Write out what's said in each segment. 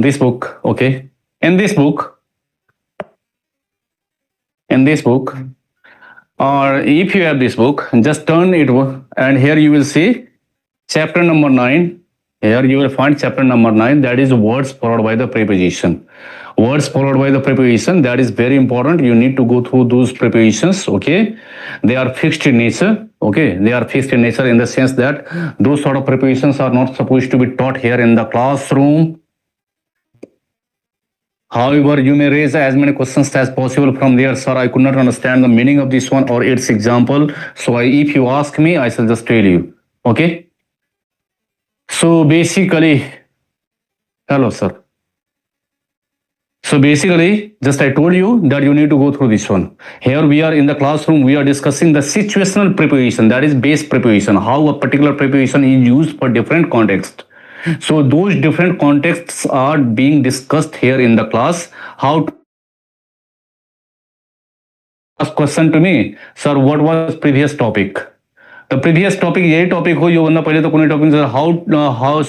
this book, okay? In this book, or if you have this book, just turn it, and here you will see chapter number 9. Here you will find chapter number 9, that is words followed by the preposition. Words followed by the preposition, that is very important. You need to go through those prepositions, okay? They are fixed in nature, okay? They are fixed in nature in the sense that those sort of prepositions are not supposed to be taught here in the classroom. However, you may raise as many questions as possible from there. Sir, I could not understand the meaning of this one or its example. So if you ask me, I shall just tell you, okay? So basically, hello, sir. So basically, just I told you that you need to go through this one. Here we are in the classroom, we are discussing the situational preposition, that is base preposition, how a particular preposition is used for different context. So those different contexts are being discussed here in the class. How to ask question to me, sir, what was previous topic? The previous topic यही topic हो यो भन्दा पहिले त कुनै topic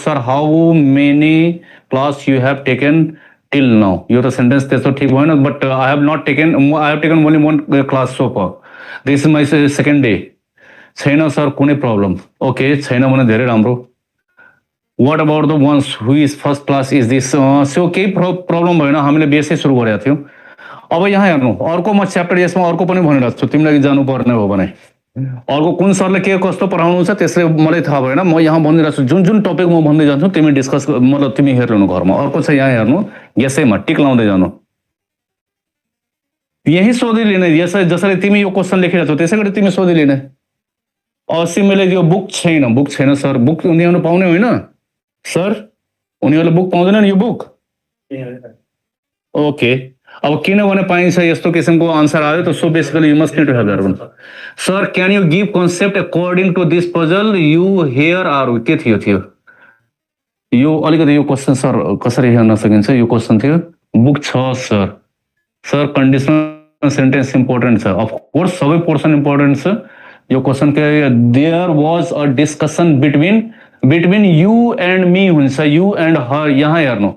sir how many class you have taken till now? यो त sentence त्यस्तो ठीक भएन, but I have taken only one class so far. This is my second day. छैन sir कुनै problem. Okay, छैन भने धेरै राम्रो. What about the ones who is first class is this? So केही problem भएन, हामीले बेसै सुरु गरेका थियौं. अब यहाँ हेर्नु, अर्को म च्याप्टर यसमा अर्को पनि भनिरहेको छु, तिमीलाई जानु पर्ने हो भने अर्को कुन सरले के कस्तो पढाउनु छ त्यसले मलाई थाहा भएन, म यहाँ भनिरहेको छु जुन जुन टपिक म भन्दै जान्छु तिमी डिस्कस मतलब तिमी हेर्नु घरमा. अर्को छ यहाँ हेर्नु, यसैमा टिक लाउँदै जानु, यही सोधि लिने. जसरी तिमी यो क्वेशन लेखिरहेको छौ त्यसै गरी तिमी सोधि लिने. अस्ति मैले यो बुक छैन सर, बुक उनीहरु पाउने होइन सर, उनीहरुले बुक पाउँदैनन् यो बुक. ओके, अब किनभने पाइन्छ यस्तो किसिमको आन्सर आयो त. So basically you must need to have that one. Sir can you give concept according to this puzzle you here are के थियो यो अलिकति यो क्वेशन सर कसरी हेर्न सकिन्छ? यो क्वेशन थियो बुक छ sir. Sir conditional sentence important छ, अफ कोर्स सबै पोर्सन इम्पोर्टेन्ट छ. यो क्वेशन के there was a discussion between you and me हुन्छ, यु एन्ड हर. यहाँ हेर्नु,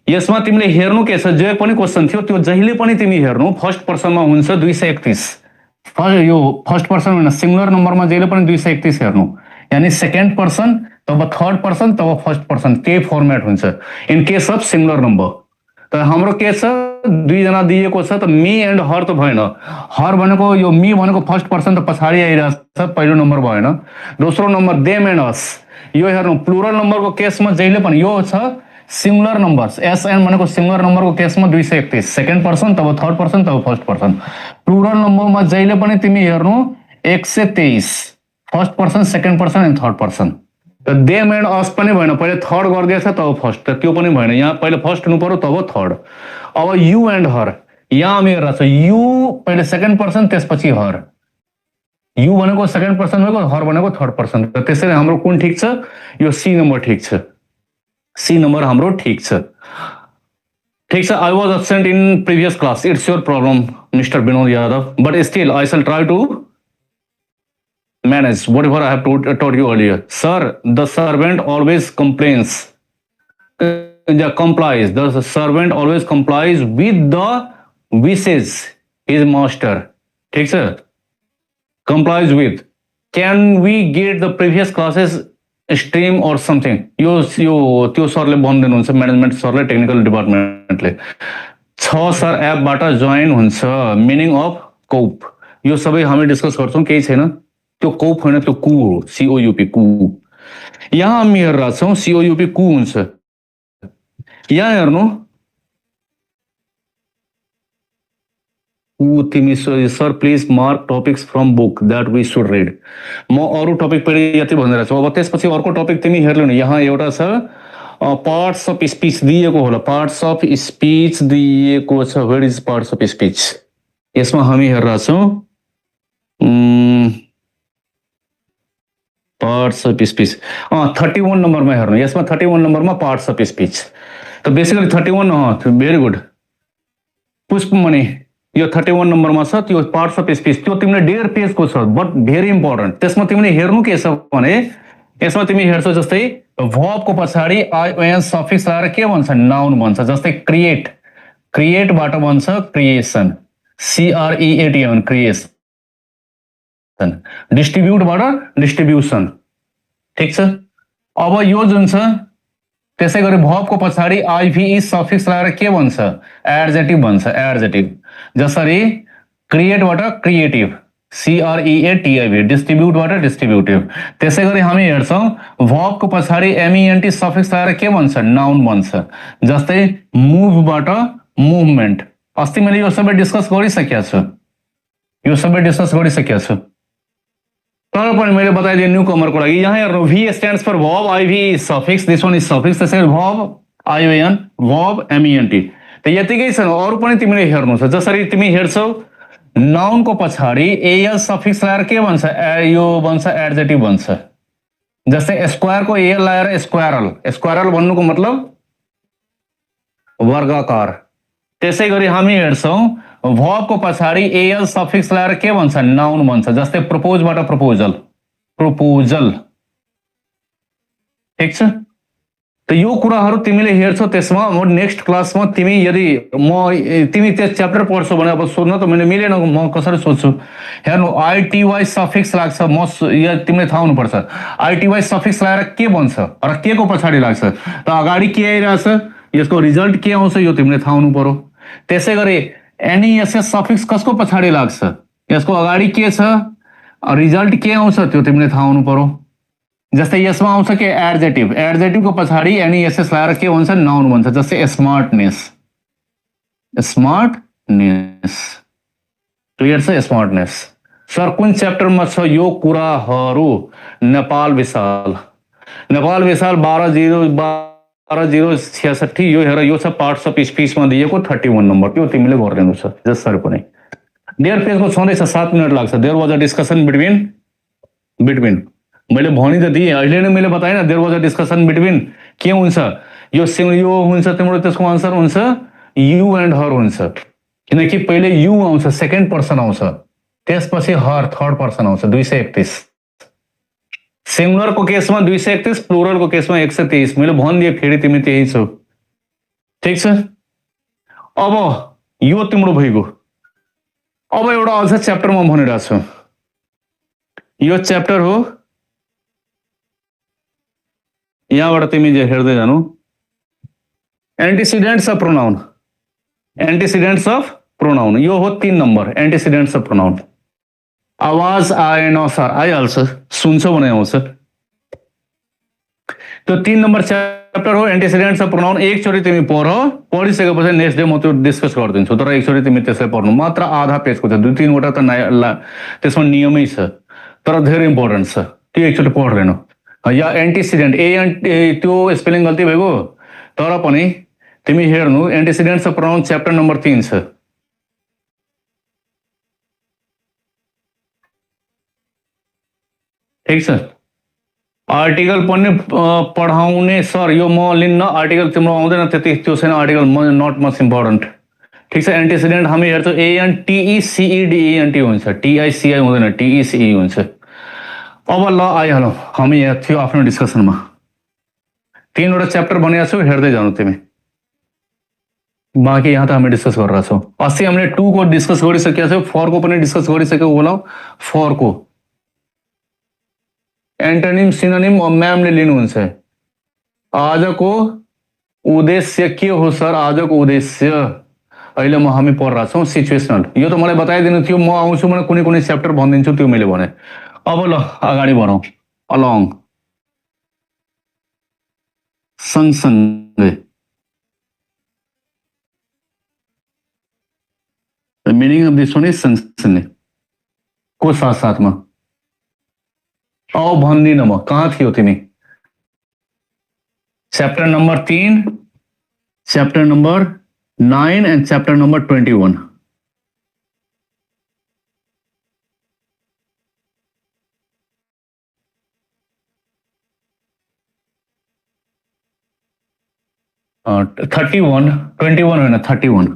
यसमा तिमीले हेर्नु के छ, जे पनि क्वेशन थियो त्यो जहिले पनि तिमी हेर्नु फर्स्ट पर्सनमा हुन्छ 231. यो फर्स्ट पर्सन होइन, सिंगुलर नम्बरमा जहिले पनि 231 हेर्नु. यानी सेकेन्ड पर्सन तब थर्ड पर्सन तब फर्स्ट पर्सन, के फर्मेट हुन्छ in case of singular number. त हाम्रो के छ, दुई जना दिएको छ त मी एन्ड हर त भएन. हर भनेको यो मी भनेको फर्स्ट पर्सन त पछाडी आइरहेछ, पहिलो नम्बर भएन. दोस्रो नम्बर देम एन्ड अस. यो हेर्नु प्लुरल नम्बरको केसमा जहिले पनि यो छ सिंगुलर नम्बर्स. एसएन भनेको सिंगुलर नम्बरको केसमा 231, सेकेन्ड पर्सन तब थर्ड पर्सन तब फर्स्ट पर्सन. प्लुरल नम्बरमा जहिले पनि तिमी हेर्नु 123, first person second person and third person. त देम एन्ड अस पनि भएन, पहिले थर्ड गरिदिएछ तब फर्स्ट, त त्यो पनि भएन. यहाँ पहिले फर्स्ट हुनु पर्यो तब थर्ड. अब यु एन्ड हर, यहाँ हामी हेरेको छ यु पहिले सेकेन्ड पर्सन त्यसपछि हर. यु भनेको सेकेन्ड पर्सन भएको, हर भनेको थर्ड पर्सन. त्यसैले हाम्रो कुन ठिक छ? यो सी नम्बर ठिक छ. सी नंबर हाम्रो ठीक छ. I was absent in previous class. It's your problem, Mr. Binod Yadav. But still, I shall try to manage whatever I have taught you earlier. Sir, the servant always complies. The servant always complies with the wishes his master. ठीक है? Complies with. Can we get the previous classes stream और something? यो त्यो सरले भन्दिनुहुन्छ, management सरले, technical डिपार्टमेन्टले. छ sir एपबाट join हुन्छ, मिनिङ अफ कोप. यो सबै हामी डिस्कस गर्छौं, केही छैन. त्यो कोप होइन, त्यो कु हो, सीओयुपी कु. यहाँ हामी हेरेर छौं सीओयुपी कु हुन्छ. यहाँ हेर्नु तिमी sir please mark topics from book that we should read. म अरू टपिक पनि यति भनेर छु. अब त्यसपछि अर्को टपिक तिमी हेर्नु नि. यहाँ एउटा छ पार्ट्स अफ स्पीच दिएको होला, पार्ट्स अफ स्पीच दिएको छ. Where is parts of speech? यसमा हामी हेरेर छौं पार्ट्स अफ स्पीच. 31 नम्बरमा हेर्नु. यसमा 31 नम्बरमा पार्ट्स अफ स्पीच. त बेसिकली 31 भेरी गुड पुष्पमणि, यो 31 नम्बरमा छ त्यो पार्ट्स अफ स्पीच. त्यो तिमीले डेयर पेजको छ, बट भेरी इम्पोर्टेन्ट. त्यसमा तिमीले हेर्नु के छ भने यसमा तिमी हेर्छौ जस्तै verb को पछाडि ion सफिक्स लगाएर के भन्छ नाउन भन्छ जस्तै क्रिएट क्रिएटबाट भन्छ क्रिएसन CREATION क्रिएसन डिस्ट्रिब्युटबाट डिस्ट्रिब्युसन ठीक छ अब यो जुन छ त्यसै गरी verb को पछाडि IVE सफिक्स लगाएर के भन्छ एडजेक्टिभ भन्छ एडजेक्टिभ जसरी क्रिएटबाट क्रिएटिभ CREATIV डिस्ट्रिब्युटबाट डिस्ट्रिब्युटिभ त्यसै गरी हामी हेर्छौं verb को पछाडि MENT सफिक्स लगाएर के भन्छ नाउन भन्छ जस्तै मुभबाट मुभमेन्ट अस्ति मैले यो सबै डिस्कस गरिसकेको छु तर पनि मैले बताइदिएँ न्यू कमरको लागि यहाँ हेर्नु V stands for verb IVE suffix this one is suffix त्यसै गरी verb ION verb MENT त यतिकै छ अरु पनि तिमीले हेर्नु छ जसरी तिमी हेर्छौ नाउन को पछाडि AL सफिक्स लगाएर के भन्छ यो भन्छ एडजेक्टिभ भन्छ जस्तै स्क्वायर को AL लगाएर स्क्वायरल स्क्वायरल भन्नुको मतलब वर्गाकार त्यसै गरी हामी हेर्छौं verb को पछाडि AL सफिक्स लगाएर के भन्छ नाउन भन्छ जस्तै प्रपोजबाट प्रपोजल प्रपोजल ठीक छ त यो कुराहरु तिमीले हेर्छौ त्यसमा म नेक्स्ट क्लासमा तिमी यदि तिमी त्यो च्याप्टर पढ्छौ भने अब सोध्न त मैले मिलेन म कसरी सोध्छु हेर्नु ITY सफिक्स लाग्छ म यो तिमीले थाहा हुनुपर्छ ITY सफिक्स लगाएर के भन्छ र के को पछाडि लाग्छ त अगाडि के आइराछ यसको रिजल्ट के आउँछ यो तिमीले थाहा हुनु पर्यो त्यसै गरी NESS सफिक्स कसको पछाडि लाग्छ यसको अगाडि के छ रिजल्ट के आउँछ त्यो तिमीले थाहा हुनु पर्यो जस्तै यसमा आउँछ के एडजेक्टिभ एडजेक्टिभको पछाडि NESS लगाएर के भन्छ नाउन भन्छ जस्तै स्मार्टनेस क्लियर छ स्मार्टनेस सर कुन च्याप्टरमा छ यो कुराहरु नेपाल विशाल 12/066 यो हेर यो छ पार्ट्स अफ स्पीचमा दिएको 31 नम्बर त्यो तिमीले गर्दिनु छ जसरी पनि डेयर पेजको छँदैछ 7 मिनेट लाग्छ there was a discussion between मैले भनि त दिए अहिले नै मैले बताएन there was a discussion between के हुन्छ यो हुन्छ तिम्रो त्यसको आन्सर हुन्छ यु एन्ड हर हुन्छ किनकि पहिले यु आउँछ सेकेन्ड पर्सन आउँछ त्यसपछि हर थर्ड पर्सन आउँछ 231 सिंगुलर को केसमा 231 प्लुरल को केसमा 123 मैले भनिदिए फेरि तिमी त्यही छौ ठीक छ अब यो तिम्रो भइगयो अब एउटा अझ च्याप्टर म भनिरा छु यो च्याप्टर हो यहाँबाट तिमी जे हेर्दै जानु एन्टिसिडेन्ट्स अफ प्रोनाउन यो हो 3 नम्बर एन्टिसिडेन्ट्स अफ प्रोनाउन आवाज आएन सर आइहाल्छ सुन्छौ भने आउँछ त्यो 3 नम्बर च्याप्टर हो एन्टिसिडेन्ट्स अफ प्रोनाउन एकचोटी तिमी पढिसकेपछि नेक्स्ट डे म त्यो डिस्कस गरिदिन्छु तर एकचोटी तिमी त्यसै पढ्नु मात्र आधा पेजको छ 2-3 वटा त त्यसमा नियमै छ तर धेरै इम्पोर्टेन्ट छ त्यो एकचोटी पढ्दैन या एन्टिसिडेन्ट त्यो स्पेलिङ गल्ती भएको तर पनि तिमी हेर्नु एन्टिसिडेन्ट्स अफ प्रोनाउन च्याप्टर नम्बर 3 छ ठीक छ आर्टिकल पनि पढाउने सर यो म लिन्न आर्टिकल तिम्रो आउँदैन त्यति त्यो छैन आर्टिकल नट मच इम्पोर्टेन्ट ठीक छ एन्टिसिडेन्ट हामी हेर्छौं ANTECEDENT हुन्छ TICI हुँदैन TECE हुन्छ अब ल आइहालौं हामी यहाँ थियो आफ्नो डिस्कसनमा 3 वटा च्याप्टर भनेको छु हेर्दै जानु तिमी बाँकी यहाँ त हामी डिस्कस गरिरहेका छौं अस्ति हामीले 2 को डिस्कस गरिसकेका छौं 4 को पनि डिस्कस गरिसकेको होला 4 को एन्टोनिम सिनोनिम म्यामले लिनुहुन्छ आजको उद्देश्य के हो सर आजको उद्देश्य अहिले हामी पढिरहेका छौं सिचुएसनल यो त मलाई बताइदिनु थियो म आउँछु भने कुनै च्याप्टर भन्दिन्छु त्यो मैले भने अब ल अगाडि बढौं अलोङ सँगसँगै the meaning of this one is सँगसँगै को साथमा अब भन्दिन म कहाँ थियो तिमी chapter number 3 chapter number 9 and chapter number 21 31 21 होइन 31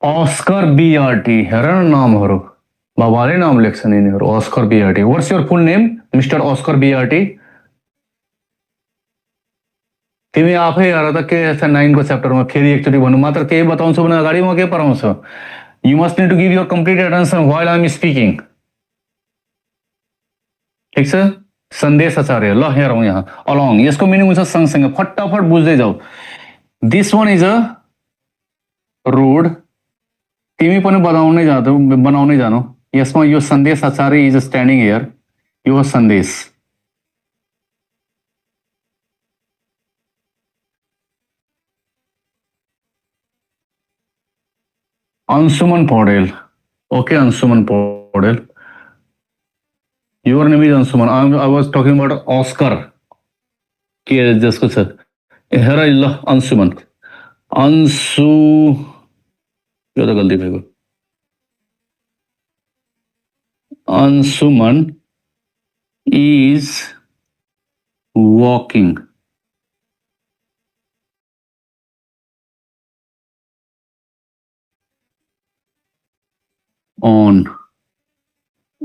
ऑस्कर BRT हेर नामहरु बाबाले नाम लेख्छ नि यिनीहरू, Oscar BRT. What's your full name mister Oscar BRT? तिमी आफै हेर त के छ 9 को च्याप्टरमा, फेरि एकचोटि भन्नु मात्र केही बताउँछु भने अगाडि म के पढाउँछु? You must need to give your complete attention while I am speaking. ठिक छ? सन्देश आचार्य, ल हेरौँ यहाँ अलोङ, यसको मिनिङ हुन्छ सँगसँगै, फटाफट बुझ्दै जाऊ। This one is a road, तिमी पनि बनाउनै जानु। यसमा यो सन्देश आचार्य इज स्ट्यान्डिङ हियर, यो सन्देश। Anshuman Paudel, okay Anshuman Paudel, your name is Ansuman. I was talking about Oscar के जसको छ हेर ल अंशुमन, अंशु यो त गल्ती भएको, Anshuman is walking on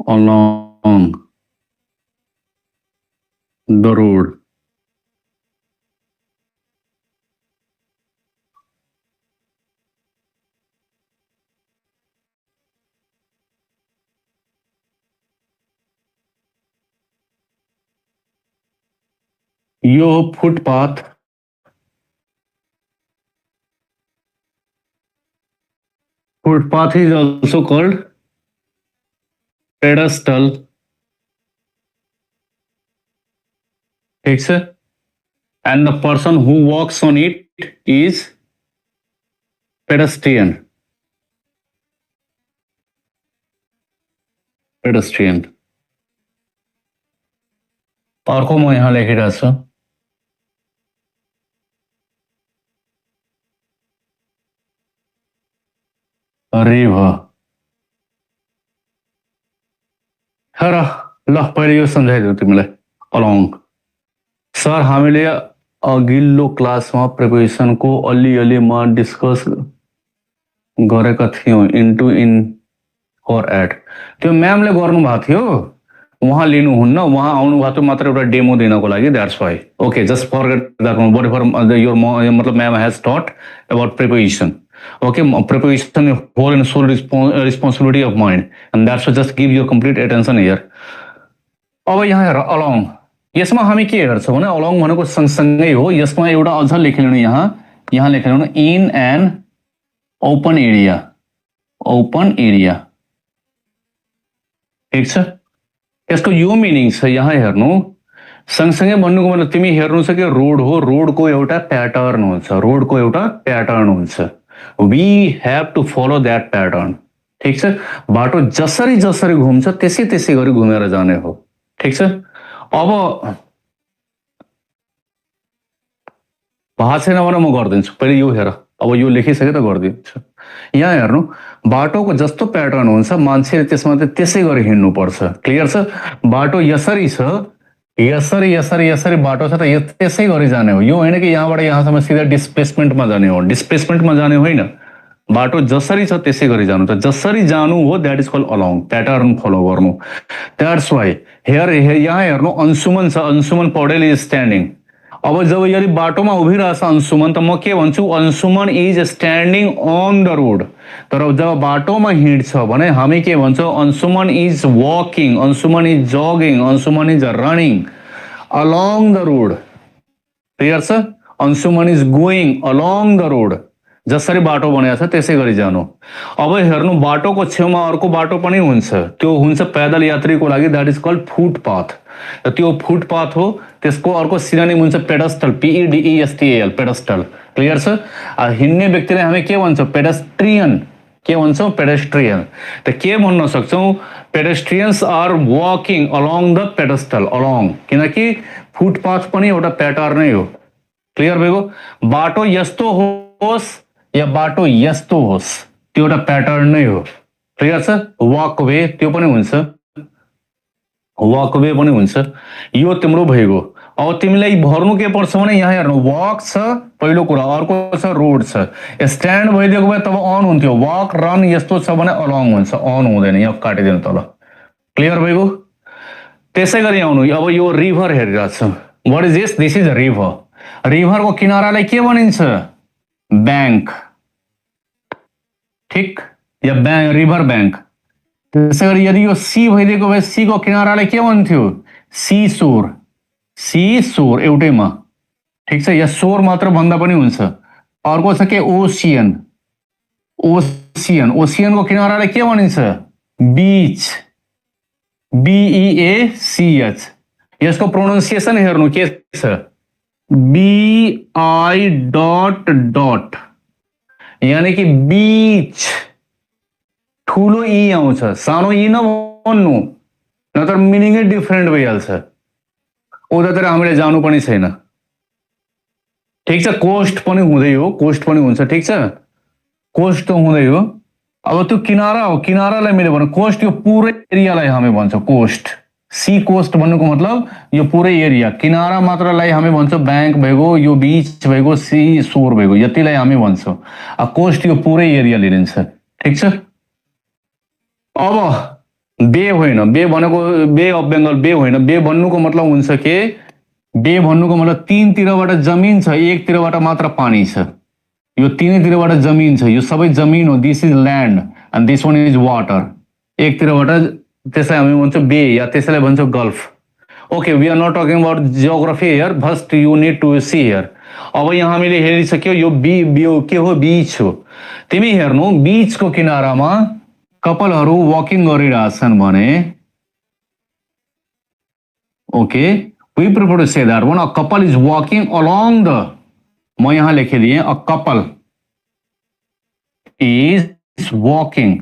along the road. यो footpath is also called pedestal. ठीक है? And the person who walks on it is pedestrian. अर्को म यहाँ लेखिरहेको छु, रिभर। हेर ल पहिले यो सम्झाइदिउँ तिमीलाई अलोङ। सर हामीले अघिल्लो क्लासमा प्रिपोजिसनको अलिअलि म डिस्कस गरेका थियौँ, इन्टु, इन और एट। त्यो म्यामले गर्नुभएको थियो, उहाँ लिनुहुन्न, उहाँ आउनु भएको मात्र एउटा डेमो दिनको लागि, that's why. Okay, just forget that one, whatever your मतलब ma'am has taught about preposition. Okay, preposition is whole and sole responsibility of mind, and that's why just give your complete attention here. अब यहाँ हेर along, यसमा हामी के हेर्छौँ भने along भनेको सँगसँगै हो, यसमा एउटा अझ लेखिनु, यहाँ लेखिनु in an open area, ठिक छ? यसको यो मिनिङ छ, यहाँ हेर्नु, सँगसँगै भन्नुको मतलब तिमी हेर्नु छ कि रोड हो, रोडको एउटा प्याटर्न हुन्छ, we have to follow that pattern। ठीक छ? बाटो जसरी जसरी घुम्छ त्यसै गरी घुमेर जाने हो, ठीक छ? अब भएको छैन भने म गरिदिन्छु, पहिले यो हेर, अब यो लेखिसके त गरिदिन्छु। यहाँ हेर्नु, बाटोको जस्तो प्याटर्न हुन्छ मान्छेले त्यसमा त्यसै गरी हिँड्नु पर्छ, क्लियर छ? बाटो यसरी छ, यसरी बाटो छ त त्यसै गरी जाने हो, यो होइन कि यहाँबाट यहाँसम्म सिधा डिस्प्लेसमेन्टमा जाने हो, डिस्प्लेसमेन्टमा जाने होइन, बाटो जसरी छ त्यसै गरी जानु, त जसरी जानु हो that is called along, pattern follow गर्नु। दैट्स व्हाई हियर यहाँ हेर्नु अंशुमन छ, अंशुमन पौडेल इज स्ट्यान्डिङ। अब जब यदि बाटोमा उभिरहेछ अंशुमन, त म के भन्छु, Anshuman is standing on the road. तर जब बाटोमा हिँड्छ भने हामी के भन्छौँ, Anshuman is walking, Anshuman is jogging, Anshuman is running along the road, clear छ? Anshuman is going along the road, जसरी बाटो बनेको छ त्यसै गरी जानु। अब हेर्नु, बाटोको छेउमा अर्को बाटो पनि हुन्छ, त्यो हुन्छ पैदल यात्रीको लागि, दैट इज कॉल्ड फुटपाथ। त्यो फुटपाथ हो, त्यसको अर्को सिनोनिम हुन्छ पेडस्टल, PEDESTAL, पेडस्टल, क्लियर छ? हिँड्ने व्यक्तिलाई हामी के भन्छौँ, पेडेस्ट्रियन, के भन्छौँ, पेडेस्ट्रियन। त के भन्न सक्छौँ, pedestrians are walking along the pedestal, along, किनकि फुटपाथ पनि एउटा प्याटर्नै हो, क्लियर भएको? बाटो यस्तो होस् या बाटो यस्तो होस्, त्यो एउटा प्याटर्न नै हो, क्लियर छ? वॉकवे त्यो पनि हुन्छ, वॉकवे पनि हुन्छ, यो तिम्रो भइगयो। अब तिमीलाई भर्नु के पर्छ भने यहाँ हेर्नु वक छ पहिलो कुरा, अर्को छ रोड छ। स्ट्यान्ड भइदिएको भए तब अन हुन्थ्यो, वक रन यस्तो छ भने अलोङ हुन्छ, अन हुँदैन, यहाँ काटिदिनु तल। क्लियर भइगयो? त्यसै गरी आउनु, अब यो रिभर हेरिरहेको छ। What is this? This is a river. रिभरको किनारालाई के भनिन्छ? ब्याङ्क। ठिक, या रिभर ब्याङ्क। त्यसै गरी यदि यो सी भइदिएको भए सी को किनारालाई के भन्थ्यो? सी सोर। सी सोर एउटैमा, ठिक छ, या सोर मात्र भन्दा पनि हुन्छ। अर्को छ के? ओसियन। ओसियन, ओसियनको किनारालाई के भनिन्छ? बीच। BEACH। यसको प्रोनाउन्सिएसन हेर्नु के छ? BI डट डट, यानी कि बीच। ठुलो ई आउँछ, सानो ई नभन्नु, नत्र मिनिङै डिफरेन्ट भइहाल्छ। उतातिर हामीले जानु पनि छैन। ठिक छ, कोस्ट पनि हुँदै हो, कोस्ट पनि हुन्छ, ठिक छ, कोस्ट त हुँदै हो। अब त्यो किनारा हो, किनारालाई मैले भन्नु कोस्ट, यो पुरै एरियालाई हामी भन्छौँ कोस्ट। सी कोस्ट भन्नुको मतलब यो पुरै एरिया, किनारा मात्रलाई हामी भन्छौँ ब्याङ्क भइगयो, यो बीच भइगयो, सी सोर भइगयो, यतिलाई हामी भन्छौँ। कोस्ट यो पुरै एरियाले लिन्छ, ठिक छ। अब बे होइन, बे भनेको बे अफ बेङ्गल बे होइन, बे भन्नुको मतलब हुन्छ के? बे भन्नुको मतलब तीनतिरबाट जमिन छ, एकतिरबाट मात्र पानी छ। यो तीनैतिरबाट जमिन छ, यो सबै जमिन हो, this is land and this one is water. एकतिरबाट त्यसलाई हामी भन्छौँ बे, या त्यसलाई भन्छौँ gulf. Okay, we are not talking about geography here, first you need to see here. अब यहाँ हामीले हेरिसक्यो यो के हो? बीच हो। तिमी हेर्नु, बीचको किनारामा कपलहरू वकिङ गरिरहेछन् भने, okay, we prefer to say that one a couple is walking along the, म यहाँ लेखिदिएँ, a couple is walking,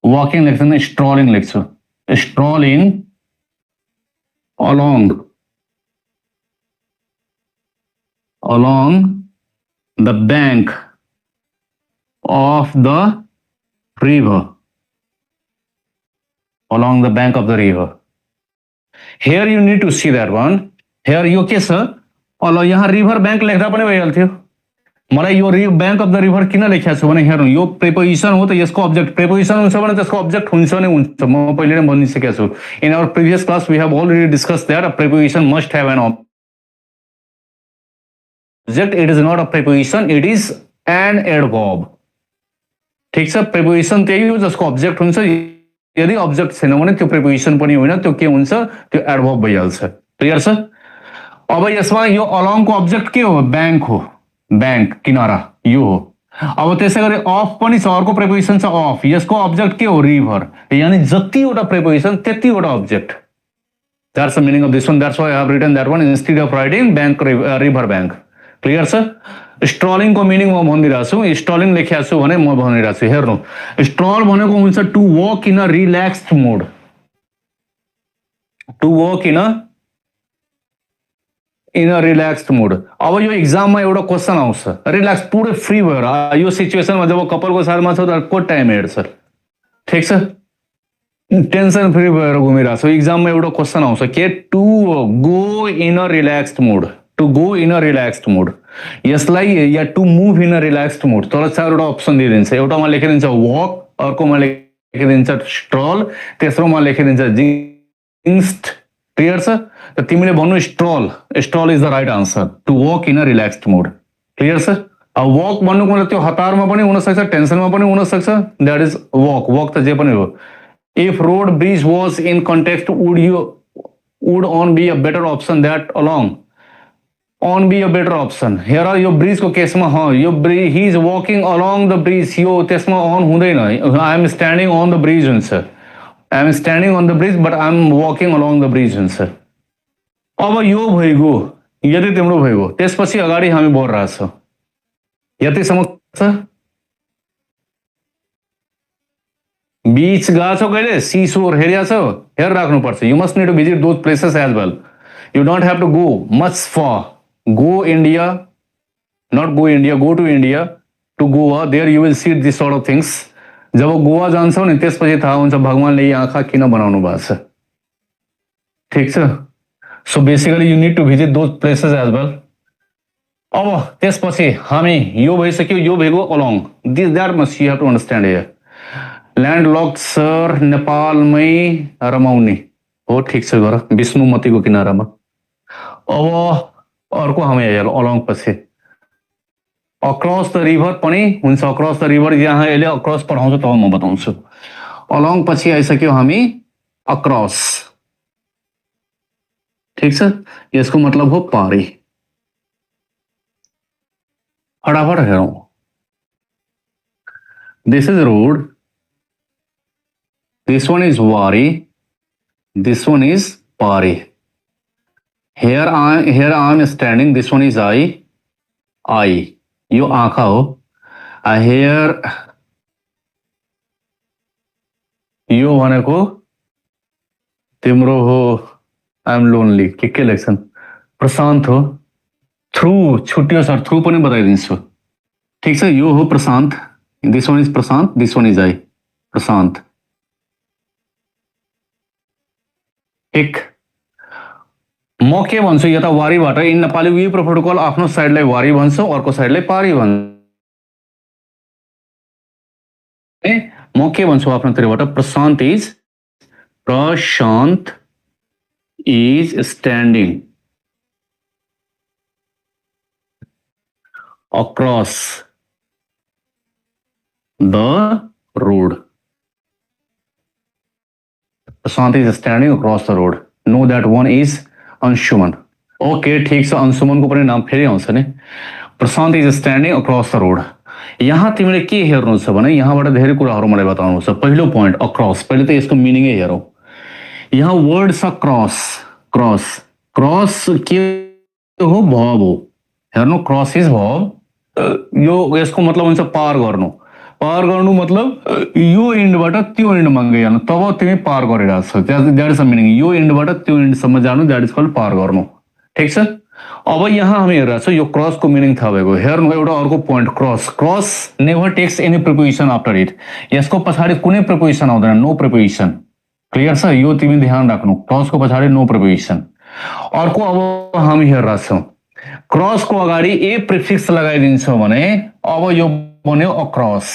walking लेख्छु, स्ट्रलिङ लेख्छु, स्ट्रलिङ along the bank of the river, along the bank of the river. Here you need to see that one. Here यो के छ? All यहाँ river bank लेख्दा पनि भइहाल्थ्यो। मलाई यो ब्याङ्क अफ द रिभर किन लेखेको छु भने हेर्नु, यो प्रिपोजिसन हो त यसको अब्जेक्ट, प्रिपोजिसन हुन्छ भने त्यसको अब्जेक्ट हुन्छ नै हुन्छ। म पहिले नै भनिसकेको छु। In our previous class we have already discuss that a preposition must have an object, it is not a preposition, it is an adverb. ठिक छ, प्रिपोजिसन त्यही हो जसको अब्जेक्ट हुन्छ। यदि अब्जेक्ट छैन भने त्यो प्रिपोजिसन पनि होइन, त्यो के हुन्छ? त्यो एडवर्ब भइहाल्छ। क्लियर छ? अब यसमा यो अलोङको अब्जेक्ट के हो? ब्याङ्क हो, ब्याङ्क, किनारा यो हो। अब त्यसै गरी अफ पनि छ, अर्को प्रिपोजिसन छ अफ, यसको अब्जेक्ट के हो? रिभर। यानी जतिवटा प्रिपोजिसन त्यतिवटा object. That's the meaning of this one, that's why I have written that one instead of writing bank river bank. Clear छ? स्ट्रलिङको मिनिङ म भनिदिरहेको छु, स्ट्रलिङ लेखेको छु भने म भनिरहेको छु। हेर्नु, स्ट्रल भनेको हुन्छ to walk in a relaxed mode, to walk in a relaxed mode. अब यो एक्जाममा एउटा क्वेसन आउँछ, रिल्याक्स पुरै फ्री भएर, यो सिचुएसनमा जब कपलको साथमा छ त को टाइम हेर्छ? ठिक छ, टेन्सन फ्री भएर घुमिरहेको छ। एक्जाममा एउटा क्वेसन आउँछ के? To go in a relaxed mode, to go in a relaxed mode. यसलाई या to move in a relaxed mode, तर चारवटा अप्सन दिइदिन्छ। एउटामा लेखिदिन्छ वक, अर्कोमा लेखिदिन्छ स्ट्रल, तेस्रोमा लेखिदिन्छ जिङ्स्ट। क्लियर छ? त तिमीले भन्नु stroll, stroll is the right answer, to walk in a relaxed mode. Clear छ? अब वक भन्नुको मतलब त्यो हतारमा पनि हुनसक्छ, टेन्सनमा पनि हुनसक्छ, द्याट इज वक। वक त जे पनि हो। If road bridge was in context would on be a better option that along, on be a better option. हेर यो ब्रिजको केसमा यो he is walking along the bridge, यो त्यसमा अन हुँदैन, I am standing on the bridge हुन्छ, I am standing on the bridge but I am walking along the bridge हुन्छ। अब यो भइगयो, यदि तिम्रो भइगयो, त्यसपछि अगाडि हामी बढिरहेछौँ। यतिसम्म छ? बीच गएको छौ कहिले? सी सोर हेरेको छौ? हेर राख्नुपर्छ। You must need to visit those places as well. You don't have to go much far, go India, not go India, go to India, to Goa, there you will see this sort of things. जब गोवा जान्छौ नि त्यसपछि थाहा हुन्छ भगवानले यी आँखा किन बनाउनु भएको छ। ठिक छ? So basically you need to visit those places as well. अब त्यसपछि हामी यो भइसक्यो, यो भइगयो along this that must you have to understand here. Landlock सहर नेपालमै रमाउने हो, ठिक छ, गर विष्णुमतीको किनारामा। अब अर्को हामी हेरौँ अलोङ पछि अक्रॉस द रिभर पनि हुन्छ। अक्रॉस द रिभर यहाँ यसले अक्रॉस पढाउँछ तब म बताउँछु। अलोङ पछि आइसक्यो हामी अक्रॉस, ठीक छ, यसको मतलब हो पारी। फटाफट हेरौँ। This is road, this one is Wari, this one is Pari. Here I am standing, this one is I, यो आँखा हो। Here यो भनेको तिम्रो हो आई एम लोनली, के लेख्छन्, प्रशान्त हो। थ्रु छुट्यो सर, थ्रु पनि बताइदिन्छु, ठिक छ। यो हो Prashant, this one is Prashant, this one is I, Prashant, ठिक। म के भन्छु यता वारीबाट, in Nepali we prefer to call आफ्नो साइडलाई वारी भन्छ, अर्को साइडलाई पारी भन्छ। म के भन्छु आफ्नो तर्फबाट, Prashant is standing across the road. Prashant is standing across the road. Know that one is Anshuman. Okay, ठीक छ, अंशुमन को पनि नाम फेरि आउँछ नि। Prashant is standing across the road. यहाँ तिमीले के हेर्नु छ भने यहाँबाट धेरै कुराहरू मलाई बताउनु छ। पहिलो पोइन्ट अक्रॉस, पहिले त यसको मिनिङै हेरौँ। यहाँ वर्ड छ क्रॉस, क्रॉस, क्रॉस के हो, भव हो। हेर्नु, क्रॉस इज भव। यो यसको मतलब हुन्छ पार गर्नु। पार गर्नु मतलब यो एन्डबाट त्यो एन्डमा गइहाल्नु, तब तिमी पार गरिरहेको छौ, द्याट इज द मिनिङ। यो एन्डबाट त्यो एन्डसम्म जानु, द्याट इज कल्ड पार गर्नु, ठिक छ। अब यहाँ हामी हेरिरहेको छौँ, यो क्रसको मिनिङ थाहा भएको। हेर्नु एउटा अर्को point, cross, cross never takes any preposition after it. यसको पछाडि कुनै प्रिपोजिसन आउँदैन, नो प्रिपोजिसन, क्लियर छ, यो तिमी ध्यान राख्नु, क्रसको पछाडि नो प्रिपोजिसन। अर्को अब हामी हेरिरहेको छौँ, क्रसको अगाडि ए प्रिफिक्स लगाइदिन्छौँ भने अब यो बन्यो अक्रॉस।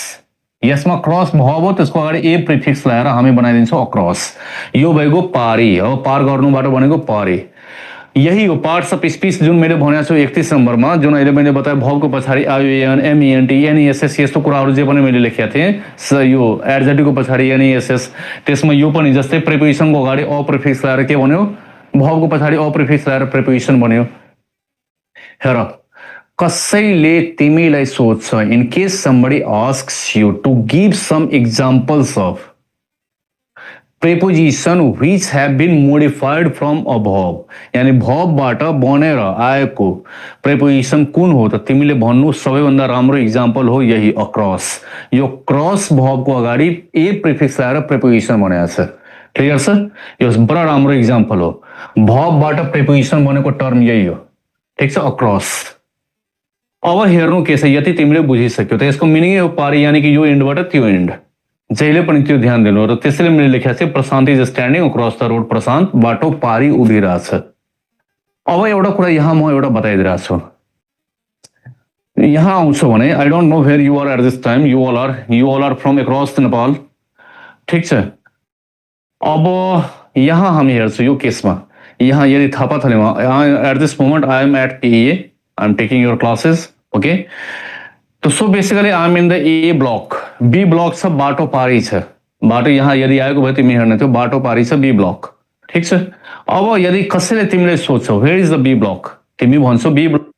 यसमा क्रस भव हो, त्यसको अगाडि ए प्रिफिक्स लगाएर हामी बनाइदिन्छौँ अक्रॉस। यो भएको पारी हो, पार गर्नुबाट बनेको पारी। यही हो पार्ट्स अफ स्पीच जुन मैले भनेको छु 31 नम्बरमा, जुन अहिले मैले बताएँ भवको पछाडि आयुएन, एमइएनटी, एनइएसएस, यस्तो कुराहरू जे पनि मैले लेखेका थिएँ, यो एडजेक्टिभको पछाडि एनइएसएस, त्यसमा यो पनि जस्तै प्रिपोजिसनको अगाडि अ प्रिफिक्स लगाएर के भन्यो, भवको पछाडि अ प्रिफिक्स लगाएर प्रिपोजिसन बन्यो। हेर, कसैले तिमीलाई सोध्छ, in case somebody asks you to give some examples of preposition which have been modified from above, यानी भवबाट बनेर आएको प्रिपोजिसन कुन हो त तिमीले भन्नु सबैभन्दा राम्रो एक्जाम्पल हो यही अक्रॉस। यो क्रस भवको अगाडि ए प्रिफिक्स लगाएर प्रिपोजिसन बनाएको छ, क्लियर छ, यो बडा राम्रो एक्जाम्पल हो। भवबाट प्रिपोजिसन बनेको टर्म यही हो, ठिक छ, अक्रॉस। अब हेर्नु के छ, यति तिमीले बुझिसक्यो त यसको मिनिङै हो पारी, यानी कि यो एन्डबाट त्यो एन्ड, जहिले पनि त्यो ध्यान दिनु। र त्यसैले मैले लेखेको छु Prashant is standing across the road, Prashant बाटो पारी उभिरहेछ। अब एउटा कुरा यहाँ म एउटा बताइदिरहेको छु, यहाँ आउँछ भने I don't know where you are at this time, you all are from across Nepal, ठिक छ। अब यहाँ हामी हेर्छौँ यो केसमा, यहाँ यदि थापाथलीमा at this moment I am at TA, I am taking your classes, okay. तो so basically I am in the A block, B block छ बाटो पारी छ, बाटो यहाँ यदि आएको भए तिमी हेर्ने थियो, बाटो पारी छ बी ब्लॉक, ठिक छ। अब यदि कसैले तिमीले सोध्छौ where is the B block, तिमी भन्छौ बी ब्लॉक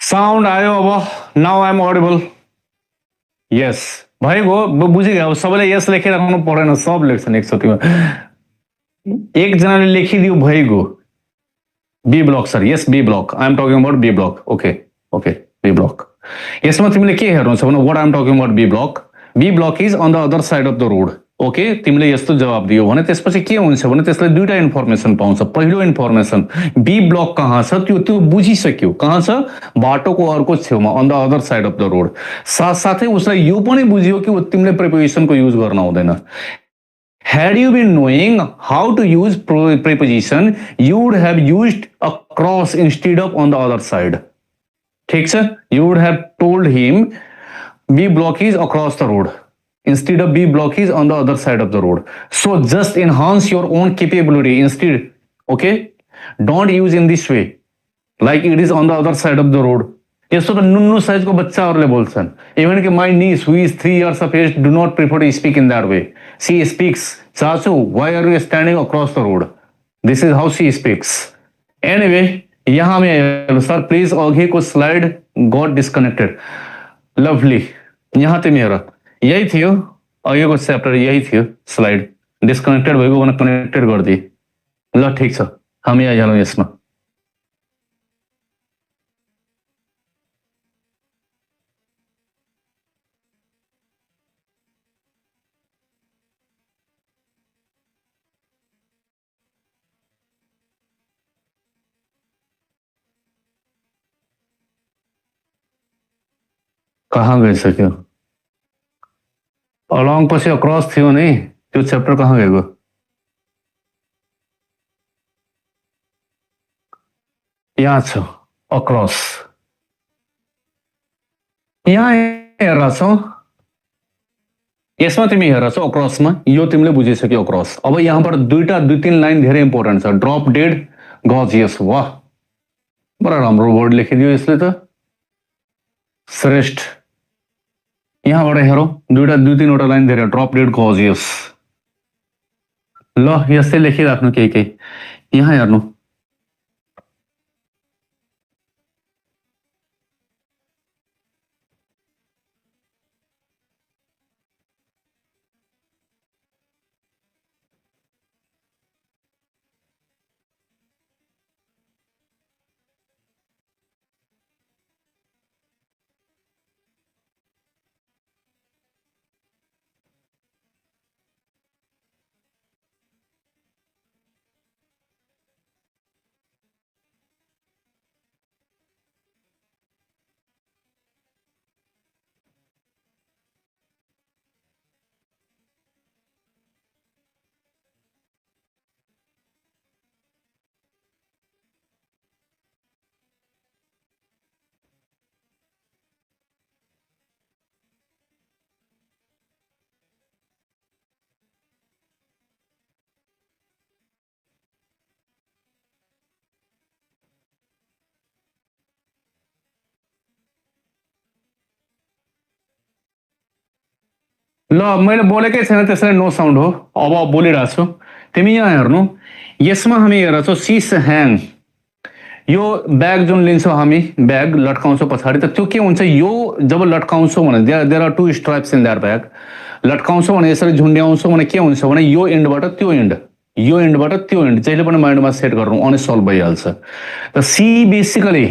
साउन्ड आयो अब, नाउ आई एम ऑडिबल। यस भएको बुझिगयो। अब सबैले यस लेखिराख्नु परेन, सब लेख्छन् एकचोटिमा। एकजनाले लेखिदियो भइगयो। B block sir, yes B block, I am talking about B block. Okay okay, B block. यसमा तिमीले के हेर्नु छ भने what I am talking about B block. B block is on the other side of the road. Okay, तिमीले यस्तो जवाब दियो भने त्यसपछि के हुन्छ भने त्यसले दुईटा इन्फर्मेसन पाउँछ। पहिलो इन्फर्मेसन बी ब्लक कहाँ छ त्यो त्यो बुझिसक्यो, कहाँ छ, बाटोको अर्को छेउमा, on the other side of the road. साथसाथै उसलाई यो पनि बुझ्यो कि तिमीले प्रिपोजिसनको युज गर्न आउँदैन। Had you been knowing how to use preposition, you would have used across instead of on the other side. ठीक है? You would have told him B block is across the road instead of B block is on the other side of the road. So just enhance your own capability instead. Okay? Don't use in this way like it is on the other side of the road. यस्तो त नुन्नु साइजको बच्चाहरूले बोल्छन्। Even कि my niece who is 3 years of age do not prefer to speak in that way. She speaks, चाचू why are you standing across the road? This is how she speaks. Anyway, यहाँ में sir please अघिको slide got disconnected. Lovely, यहाँ तिमी हेर, यही थियो अघिको च्याप्टर, यही थियो स्लाइड। डिस्कनेक्टेड भएको भने कनेक्टेड गरिदिए। ल ठिक छ, हामी आइहालौँ यसमा। कहाँ गइसक्यो? अलङ पछि अक्रस थियो नि, त्यो च्याप्टर कहाँ गएको? यहाँ छ अक्रस, यहाँ हेरेर छौ, यसमा तिमी हेरेर छौ अक्रसमा, यो तिमीले बुझिसक्यो अक्रस। अब यहाँबाट दुई तीन लाइन धेरै इम्पोर्टेन्ट छ। ड्रप डेड गजियस, वाह बडा राम्रो वर्ड लेखिदियो यसले त, श्रेष्ठ। यहाँबाट हेरौँ, दुई तीनवटा लाइन धेरै, ड्रप डेड गजियस। ल यस्तै लेखिराख्नु केही केही। यहाँ हेर्नु, ल मैले बोलेकै छैन त्यसैले नो साउन्ड हो। अब बोलिरहेको छु, तिमी यहाँ हेर्नु, यसमा हामी हेरेछौँ सिस ह्याङ। यो ब्याग जुन लिन्छौँ हामी, ब्याग लट्काउँछौँ पछाडि, त त्यो के हुन्छ, यो जब लट्काउँछौँ भने there are two stripes in that bag. लट्काउँछौ भने यसरी झुन्ड्याउँछौ भने के हुन्छ भने यो एन्डबाट त्यो एन्ड, यो एन्डबाट त्यो एन्ड जहिले पनि माइन्डमा सेट गर्नु अनि सल्भ भइहाल्छ। त सी बेसिकली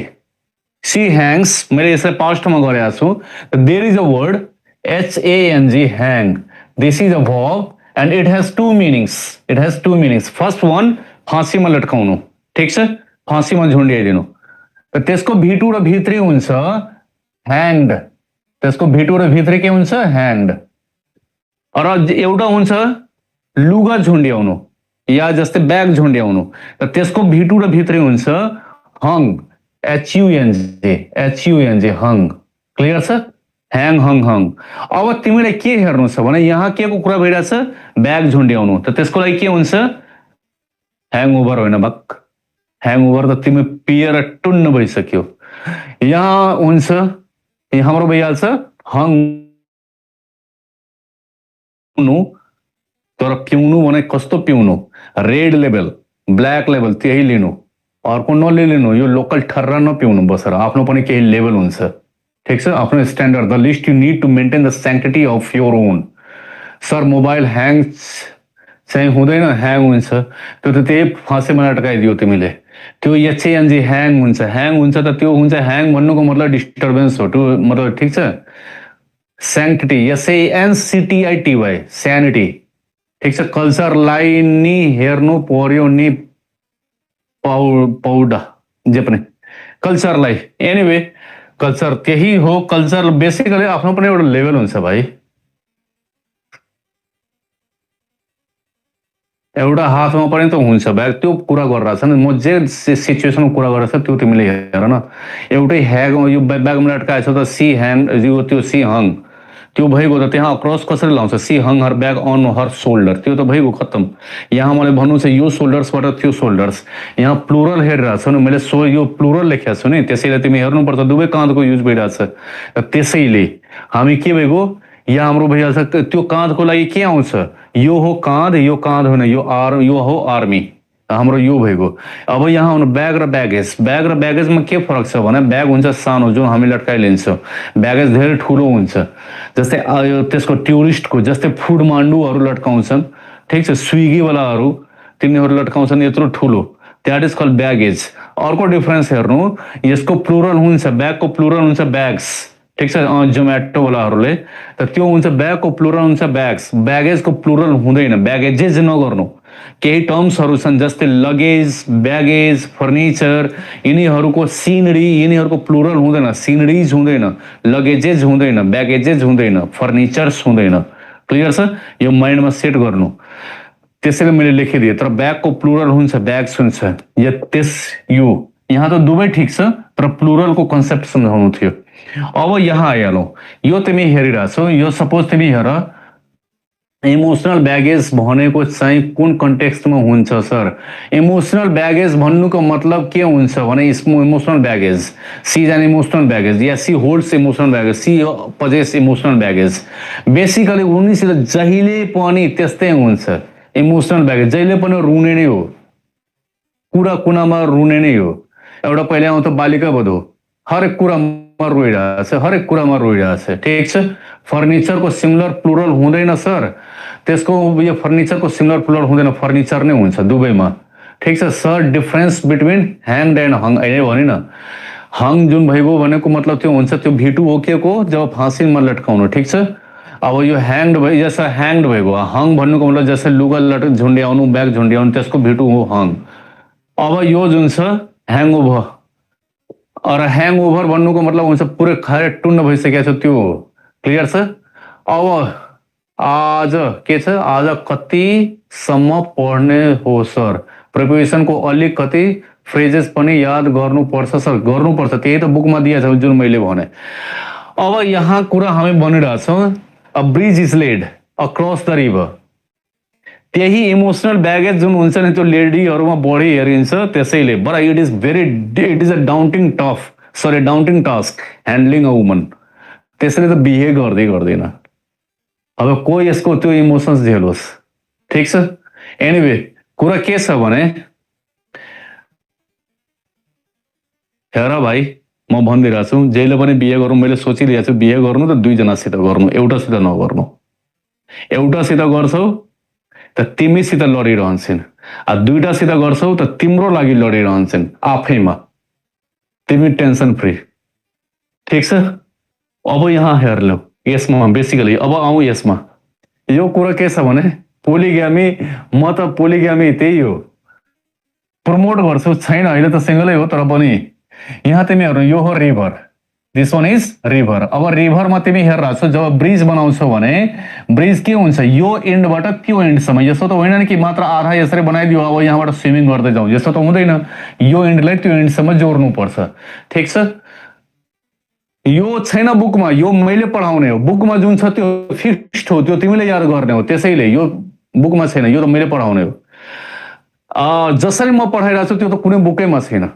सी ह्याङ्स, मैले यसलाई पास्टमा गरेको छु। There is a word HANG, hang. This is a verb and it has two meanings. It has two meanings. First one, फाँसीमा लट्काउनु, ठिक छ, फाँसीमा झुन्ड्याइदिनु। त त्यसको V2 र V3 हुन्छ ह्याङ्ड, त्यसको V2 र V3 के हुन्छ ह्याङ्ड। र एउटा हुन्छ लुगा झुन्ड्याउनु या जस्तै ब्याग झुन्ड्याउनु, त त्यसको V2 र V3 हुन्छ हङ, HUNG, हङ। क्लियर छ? ह्याङ हङ हङ। अब तिमीले के हेर्नु छ भने यहाँ के को कुरा भइरहेछ, ब्याग झुन्ड्याउनु, त त्यसको लागि के हुन्छ ह्याङ ओभर होइन बक, ह्याङ ओभर त तिमी पिएर टुन्न भइसक्यो। यहाँ हुन्छ हाम्रो भइहाल्छ हङ, तर पिउनु भने कस्तो पिउनु, रेड लेभल ब्ल्याक लेभल त्यही लिनु, अर्को नलिनु, यो लोकल ठर्रा नपिउनु बसेर, आफ्नो पनि केही लेभल हुन्छ, ठिक छ, आफ्नो standard. The list you need to maintain the sanctity of your own. Sir mobile hang चाहिँ हुँदैन, ह्याङ हुन्छ, त्यो त त्यही फाँसीमा लट्काइदियो तिमीले, त्यो HANG ह्याङ हुन्छ। ह्याङ हुन्छ त त्यो हुन्छ ह्याङ भन्नुको मतलब डिस्टर्बेन्स हो, त्यो मतलब ठिक छ। स्याङ्क्टिटी SANCTITY, स्यानिटी, ठिक छ। कल्चरलाई नि हेर्नु पर्यो नि, पौडा जे पनि कल्चरलाई, एनिवे कल्चर त्यही हो। कल्चर बेसिकली आफ्नो पनि एउटा लेभल हुन्छ भाइ, एउटा हातमा पनि त हुन्छ ब्याग, त्यो कुरा गरिरहेको छ नि, म जे सिचुएसनको कुरा गरेको छ त्यो तिमीले हेर न। एउटै ह्याग यो ब्यागमा लट्काएछ त सी ह्यान्ड, यो त्यो सी हङ, त्यो भइगयो त त्यहाँ क्रस कसरी लाउँछ, she hung her bag on her shoulder, त्यो त भइगयो खत्तम। यहाँ मैले भन्नु छ यो सोल्डर्सबाट त्यो सोल्डर्स, यहाँ प्लुरल हेरिरहेको छु नि मैले, यो प्लुरल लेखेको छु नि, त्यसैले तिमी हेर्नुपर्छ दुवै काँधको युज भइरहेछ। त्यसैले हामी के भइगयो, यहाँ हाम्रो भइहाल्छ त्यो काँधको लागि के आउँछ, यो हो काँध, यो काँध होइन, यो हो आर्मी, हाम्रो यो भइगयो। अब यहाँ आउनु ब्याग र ब्यागेज, ब्याग र ब्यागेजमा के फरक छ भने ब्याग हुन्छ सानो जुन हामी लट्काइलिन्छौँ, ब्यागेज धेरै ठुलो हुन्छ, जस्तै त्यसको टुरिस्टको जस्तै फुड मान्डुहरू लट्काउँछन्, ठिक छ, स्विगीवालाहरू तिनीहरू लट्काउँछन् यत्रो ठुलो, द्याट इज कल्ड ब्यागेज। अर्को डिफरेन्स हेर्नु, यसको प्लुरल हुन्छ, ब्यागको प्लुरल हुन्छ ब्याग्स, ठिक छ, जोमेटोवालाहरूले त त्यो हुन्छ ब्यागको प्लुरल हुन्छ ब्याग्स, ब्यागेजको प्लुरल हुँदैन, ब्यागेजेज नगर्नु। केही टर्म्सहरू छन् जस्तै लगेज, ब्यागेज, फर्निचर, यिनीहरूको सिनरी, यिनीहरूको प्लुरल हुँदैन, सिनरिज हुँदैन, लगेजेज हुँदैन, ब्यागेजेज हुँदैन, फर्निचर्स हुँदैन। क्लियर छ? यो माइन्डमा सेट गर्नु, त्यसैले मैले लेखिदिएँ। तर ब्यागको प्लुरल हुन्छ ब्याग्स हुन्छ, या यो यहाँ त दुवै ठिक छ, तर प्लुरलको कन्सेप्ट सम्झाउनु थियो। अब यहाँ आइहालौँ, यो तिमी हेरिरहेछौ, यो सपोज तिमी हेर इमोसनल ब्यागेज भनेको चाहिँ कुन कन्टेक्स्टमा हुन्छ सर? इमोसनल ब्यागेज भन्नुको मतलब के हुन्छ भने emotional baggage, she is an emotional baggage या she holds emotional baggage, she possesses emotional baggage. Basically उनीसित जहिले पनि त्यस्तै हुन्छ इमोसनल ब्यागेज, जहिले पनि रुने नै हो, कुरा कुनामा रुने नै हो। एउटा पहिले आउँछ बालिका बधु, हरेक कुरामा रोइरहेछ, हरेक कुरामा रोइरहेछ, ठिक छ। फर्निचरको सिमिलर प्लुरल हुँदैन सर, त्यसको यो फर्निचरको सिमिलर प्लुरल हुँदैन, फर्निचर नै हुन्छ दुवैमा, ठिक छ सर। डिफरेन्स बिट्विन ह्याङ्ड एन्ड हङ अहिले भने न, हङ जुन भइगयो भनेको मतलब त्यो हुन्छ त्यो V2 हो के को जब फाँसीमा लट्काउनु, ठिक छ। अब यो ह्याङ्ड भयो, जसो ह्याङ्ड भइगयो, हङ भन्नुको मतलब जस्तै लुगा झुन्ड्याउनु, ब्याग झुन्ड्याउनु, त्यसको V2 हो हङ। अब यो जुन छ ह्याङ ओभर, और ह्याङ ओभर भन्नुको मतलब हुन्छ पुरै खाएर टुन्न भइसकेको छ त्यो, क्लियर छ। अब आज के छ, आज कतिसम्म पढ्ने हो सर? प्रिपोजिसनको अलिकति फ्रेजेस पनि याद गर्नुपर्छ सर, गर्नुपर्छ, त्यही त बुकमा दिएको छ जुन मैले भने। अब यहाँ कुरा हामी भनिरहेछौँ, a bridge is laid across the river, त्यही इमोसनल ब्यागेज जुन हुन्छ नि त्यो लेडीहरूमा बढी हेरिन्छ, त्यसैले but it is a daunting task handling a woman, त्यसैले त बिहे गर्दैन। अब कोही यसको त्यो इमोसन्स झेलोस्, ठिक छ। एनिवे कुरा के छ भने हेर भाइ, म भनिदिइरहेको छु, जहिले पनि बिहे गर्नु मैले सोचिरहेको छु, बिहे गर्नु त दुईजनासित गर्नु, एउटासित नगर्नु। एउटासित गर्छौ त तिमीसित लडिरहन्छन्, दुईटासित गर्छौ त तिम्रो लागि लडिरहन्छन् आफैमा, तिमी टेन्सन फ्री। ठिक छ, अब यहाँ हेर लो यसमा बेसिकली अब आउँ यसमा। यो कुरा के छ भने पोलिग्यामी, म त पोलिग्यामी त्यही हो प्रमोट गर्छु, छैन अहिले त सिंगलै हो, तर पनि यहाँ तिमी हेर्नु यो हो river, this one is river. अब रिभरमा तिमी हेरिरहेको छौ जब ब्रिज बनाउँछौ भने ब्रिज के हुन्छ, यो एन्डबाट त्यो एन्डसम्म। यस्तो त होइन नि कि मात्र आधा यसरी बनाइदियो अब यहाँबाट स्विमिङ गर्दै जाउँ, यस्तो त हुँदैन। यो एन्डलाई त्यो एन्डसम्म जोड्नुपर्छ। ठिक छ, यो छैन बुकमा, यो मैले पढाउने हो। बुकमा जुन छ त्यो फिक्स्ड हो, त्यो तिमीले याद गर्ने हो, त्यसैले यो बुकमा छैन, यो त मैले पढाउने हो। जसरी म पढाइरहेको छु त्यो त कुनै बुकैमा छैन।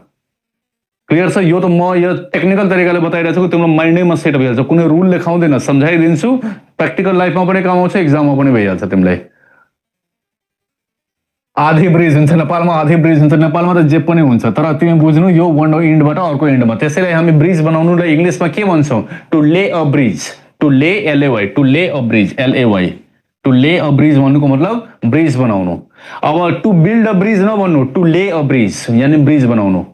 क्लियर छ, यो त म यो टेक्निकल तरिकाले बताइरहेको छु, तिम्रो माइन्डैमा सेट भइहाल्छ, कुनै रुल लेखाउँदैन, सम्झाइदिन्छु, प्र्याक्टिकल लाइफमा पनि काम आउँछ, एक्जाममा पनि भइहाल्छ तिमीलाई। आधी ब्रिज हुन्छ नेपालमा, आधी ब्रिज हुन्छ नेपालमा त जे पनि हुन्छ, तर तिमी बुझ्नु यो वान एन्डबाट अर्को एन्डमा। त्यसैले हामी ब्रिज बनाउनुलाई इङ्ग्लिसमा के भन्छौँ, टु ले अ ब्रिज, टु ले एलएवाई, टु ले अ ब्रिज एलएवाई, टु ले अ ब्रिज भन्नुको मतलब ब्रिज बनाउनु। अब टु बिल्ड अ ब्रिज नभन्नु, टु ले अ ब्रिज यानी ब्रिज बनाउनु।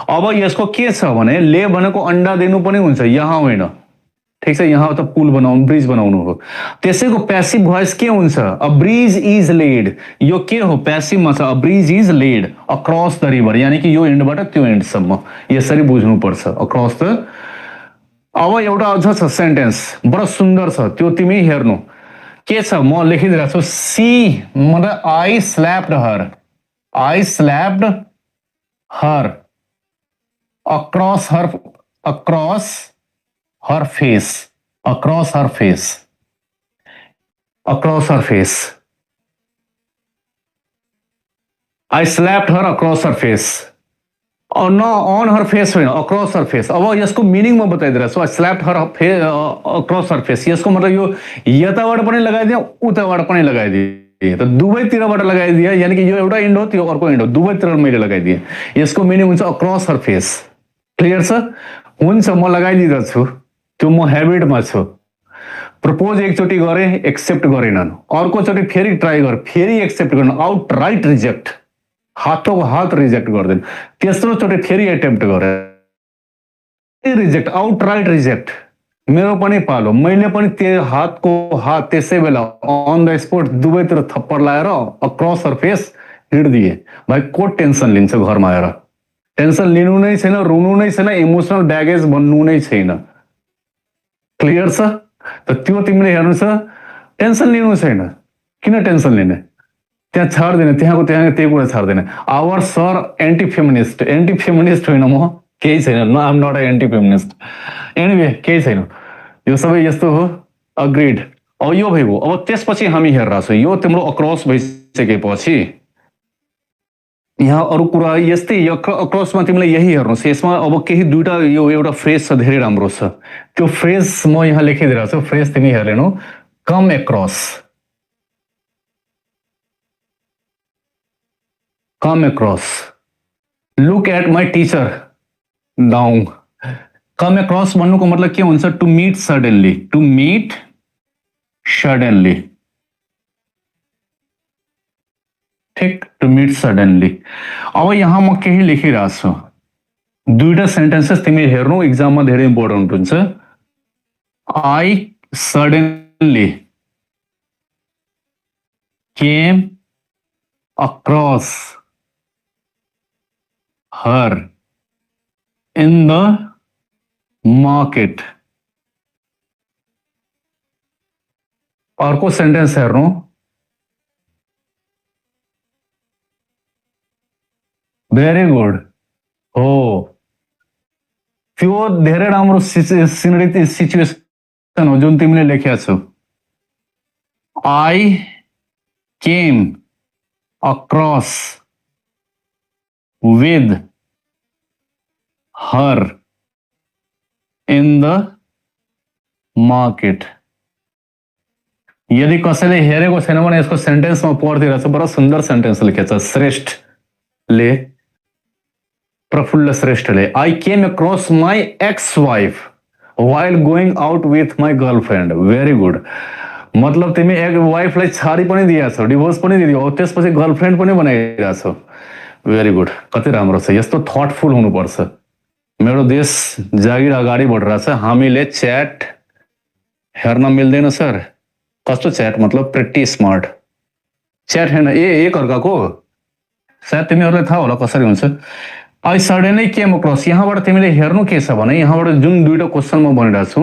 अब यसको के छ भने ले भनेको अन्डा दिनु पनि हुन्छ, यहाँ होइन। ठिक छ, यहाँ त पुल बनाउनु, ब्रिज बनाउनु हो। त्यसैको प्यासिभ भोइस के हुन्छ, अ ब्रिज इज लेड, यो के हो प्यासिभमा छ, a bridge is laid across the river, यानी कि यो एन्डबाट त्यो एन्डसम्म, यसरी बुझ्नुपर्छ अक्रस द। अब एउटा अझ छ सेन्टेन्स बडा सुन्दर छ, त्यो तिमी हेर्नु के छ, म लेखिदिरहेको छु। सी मतलब I slapped her, I slapped her across her face, across her face, across her face, I slapped her across her face, और न ऑन हर फेस होइन, अक्रॉस हर फेस। अब यसको मिनिङ म बताइदिरहेको छु, I slapped her across her face, यसको मतलब यो यताबाट पनि लगाइदिए उताबाट पनि लगाइदिए, त दुवैतिरबाट लगाइदिए, यानी कि यो एउटा एन्ड हो त्यो अर्को एन्ड हो, दुवैतिर मैले लगाइदिएँ, यसको मिनिङ हुन्छ अक्रॉस हर फेस। क्लियर छ, हुन्छ म लगाइदिँदछु, त्यो म ह्याबिटमा छु। प्रपोज एकचोटि गरेँ एक्सेप्ट गरेनन्, अर्कोचोटि फेरि ट्राई गर, फेरि एक्सेप्ट गर्न, आउट राइट रिजेक्ट, हातको हात रिजेक्ट गर्दैन, तेस्रो चोटि फेरि एटेम्प्ट गरेँ रिजेक्ट, आउट राइट रिजेक्ट। मेरो पनि पालो, मैले पनि त्यो हातको हात त्यसै बेला अन द स्पोट दुवैतिर थप्पड लगाएर अक्रस हर फेस हिँडिदिए। भाइ को टेन्सन लिन्छ घरमा आएर, टेन्सन लिनु नै छैन, रुनु नै छैन, इमोसनल ब्यागेज भन्नु नै छैन। क्लियर छ, त त्यो तिमीले हेर्नु छ, टेन्सन लिनु छैन, किन टेन्सन लिने, त्यहाँ छाड्दैन, त्यहाँको त्यहाँ त्यही कुरा छाड्दैन। Our sir anti feminist, anti feminist होइन म, केही छैन, न am not anti feminist, anyway केही छैन, यो सबै यस्तो हो, अग्रिड। अब यो भइगयो, अब त्यसपछि हामी हेरेर छौँ, यो तिम्रो अक्रस भइसकेपछि यहाँ अरू कुरा यस्तै अक्रसमा तिमीलाई यही हेर्नुहोस्। यसमा अब केही दुईटा यो एउटा फ्रेज छ धेरै राम्रो छ, त्यो फ्रेज म यहाँ लेखिदिरहेको छु, फ्रेज तिमी हेरेनौ, come across, come across, look at my teacher now. Come across भन्नुको मतलब के हुन्छ, to meet suddenly, to meet suddenly, ठिक, टु मिट सडनली। अब यहाँ म केही लेखिरहेको छु, दुईटा सेन्टेन्सेस तिमी हेर्नु, एक्जाममा धेरै इम्पोर्टेन्ट हुन्छ। I suddenly came across her in the market. अर्को सेन्टेन्स हेर्नु, भेरी गुड हो, त्यो धेरै राम्रो सिचुएसन हो जुन तिमीले लेखेका छौ। I came across with her in the market. यदि कसैले हेरेको छैन भने यसको सेन्टेन्समा पढिदिरहेको छ, बडा सुन्दर सेन्टेन्स लेखेको छ श्रेष्ठले, प्रफुल्ल श्रेष्ठले। I came across my ex wife while going out with my girlfriend, very good। मतलब तिमी एक वाइफलाई छाडी पनि दिएछौ, डिभोर्स पनि दिदियौ, त्यसपछि गर्लफ्रेन्ड पनि बनाइरहेछौ। भेरी गुड, कति राम्रो छ। यस्तो थटफुल हुनुपर्छ। मेरो देश जागिर अगाडि बढिरहेछ। हामीले च्याट हेर्न मिल्दैन सर। कस्तो च्याट? मतलब प्रिटी स्मार्ट च्याट हेर्न एक अर्काको। सायद तिमीहरूलाई थाहा होला कसरी हुन्छ। आई सडनली केम अक्रस, यहाँबाट तिमीले हेर्नु के छ भने यहाँबाट जुन दुईटा क्वेसन म भनिरहेको छु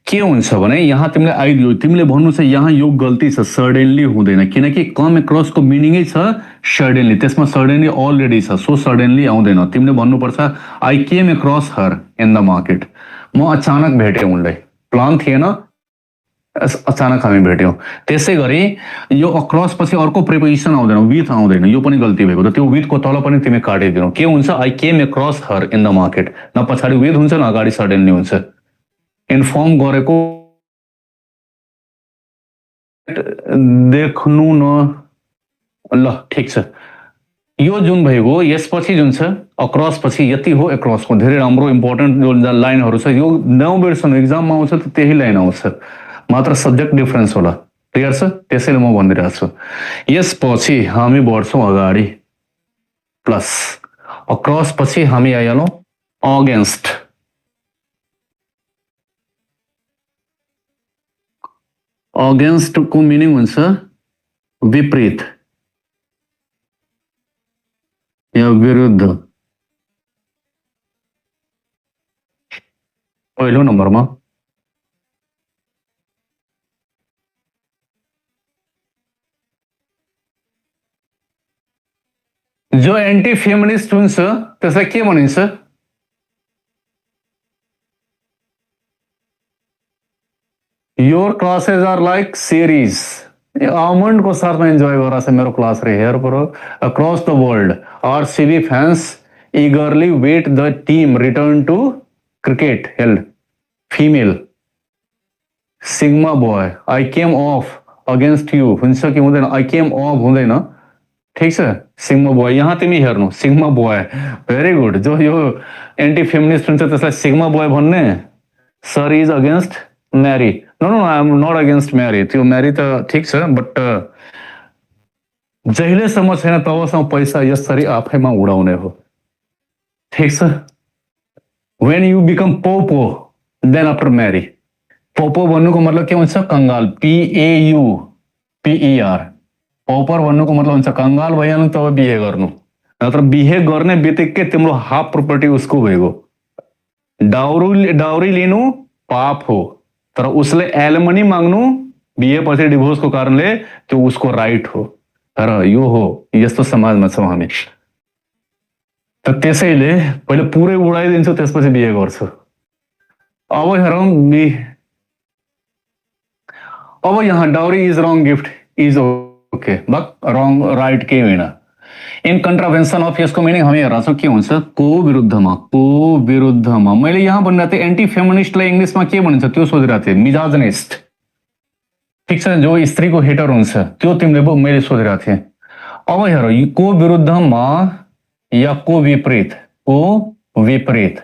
के हुन्छ भने यहाँ तिमीले आइदियो, तिमीले भन्नु छ यहाँ यो गल्ती छ, सडनली हुँदैन, किनकि कम एक्रसको मिनिङै छ सडनली, त्यसमा सडनली अलरेडी छ, सो सडनली आउँदैन। तिमीले भन्नुपर्छ I came across her in the market, म अचानक भेटेँ उनलाई, प्लान थिएन, अचानक हामी भेट्यौँ। त्यसै गरी यो अक्रस पछि अर्को प्रिपोजिसन आउँदैन, विथ आउँदैन, यो पनि गल्ती भएको। त त्यो विथको तल पनि तिमी काटिदिनु। के हुन्छ? I came across her in the market, न पछाडि विथ हुन्छ न अगाडि सडनली हुन्छ। इन्फर्म गरेको देख्नु न, ल ठिक छ। यो जुन भएको यसपछि जुन छ अक्रस पछि यति हो एक्रसको, धेरै राम्रो इम्पोर्टेन्ट जो लाइनहरू छ, यो 9 बिर्सनु, एक्जाममा आउँछ त त्यही लाइन आउँछ, मात्र सब्जेक्ट डिफरेन्स होला। क्लियर छ? त्यसैले म भनिरहेको छु। यसपछि हामी बढ्छौँ अगाडि, प्लस अक्रस पछि हामी आइहालौँ अगेन्स्ट। अगेन्स्ट को मिनिङ हुन्छ विपरीत या विरुद्ध। पहिलो नम्बरमा जो एन्टी फेमिनिस्ट हुन्छ त्यसलाई के भनिन्छ? Your classes are like series. आमन्ड को साथमा इन्जोय गरिरहेछ मेरो क्लास रे, हेयर पर across the world RCB fans eagerly wait the team return to cricket held female sigma boy I came off against you हुन्छ कि हुँदैन? I came off हुँदैन, ठीक छ। सिग्मा बोय यहाँ तिमी हेर्नु, सिग्मा बोय, भेरी गुड। जो यो एन्टी फेमिनिस्ट हुन्छ त्यसलाई सिग्मा बोय भन्ने। Sir is against marry, no no I am not against marry. त्यो म्यारी त ठिक छ, बट जहिलेसम्म छैन तबसम्म पैसा यसरी आफैमा उडाउने हो, ठीक छ। When you become popo then after marry. Popo भन्नुको मतलब के हुन्छ? कंगाल, PAU PER। पोपर भन्नुको मतलब हुन्छ कंगाल भइहाल्नु तब बिहे गर्नु, नत्र बिहे गर्ने बित्तिकै तिम्रो हाफ प्रोपर्टी उसको भएको। डाउरी लिनु पाप हो, तर उसले एलिमनी माग्नु बिहेपछि डिभोर्सको कारणले त्यो उसको राइट हो। तर यो हो, यस्तो समाजमा छौँ हामी। त त्यसैले पहिले पुरै उडाइदिन्छु त्यसपछि बिहे गर्छु। अब हेरौँ अब यहाँ dowry is wrong, gift is okay, but wrong right केही होइन। इन कन्ट्राभेन्सन अफ, यसको मिनिङ हामी हेरेर छौँ के हुन्छ? को विरुद्धमा, को विरुद्धमा। मैले यहाँ भनिरहेको थिएँ एन्टी फेमिनिस्टलाई इङ्ग्लिसमा के भनिन्छ त्यो सोधिरहेको थिएँ, मिजाजनिस्ट, ठिक छ। जो स्त्रीको हेटर हुन्छ त्यो तिमीले मैले सोधिरहेको थिएँ। अब हेर, को विरुद्धमा या को विपरीत? को विपरीत।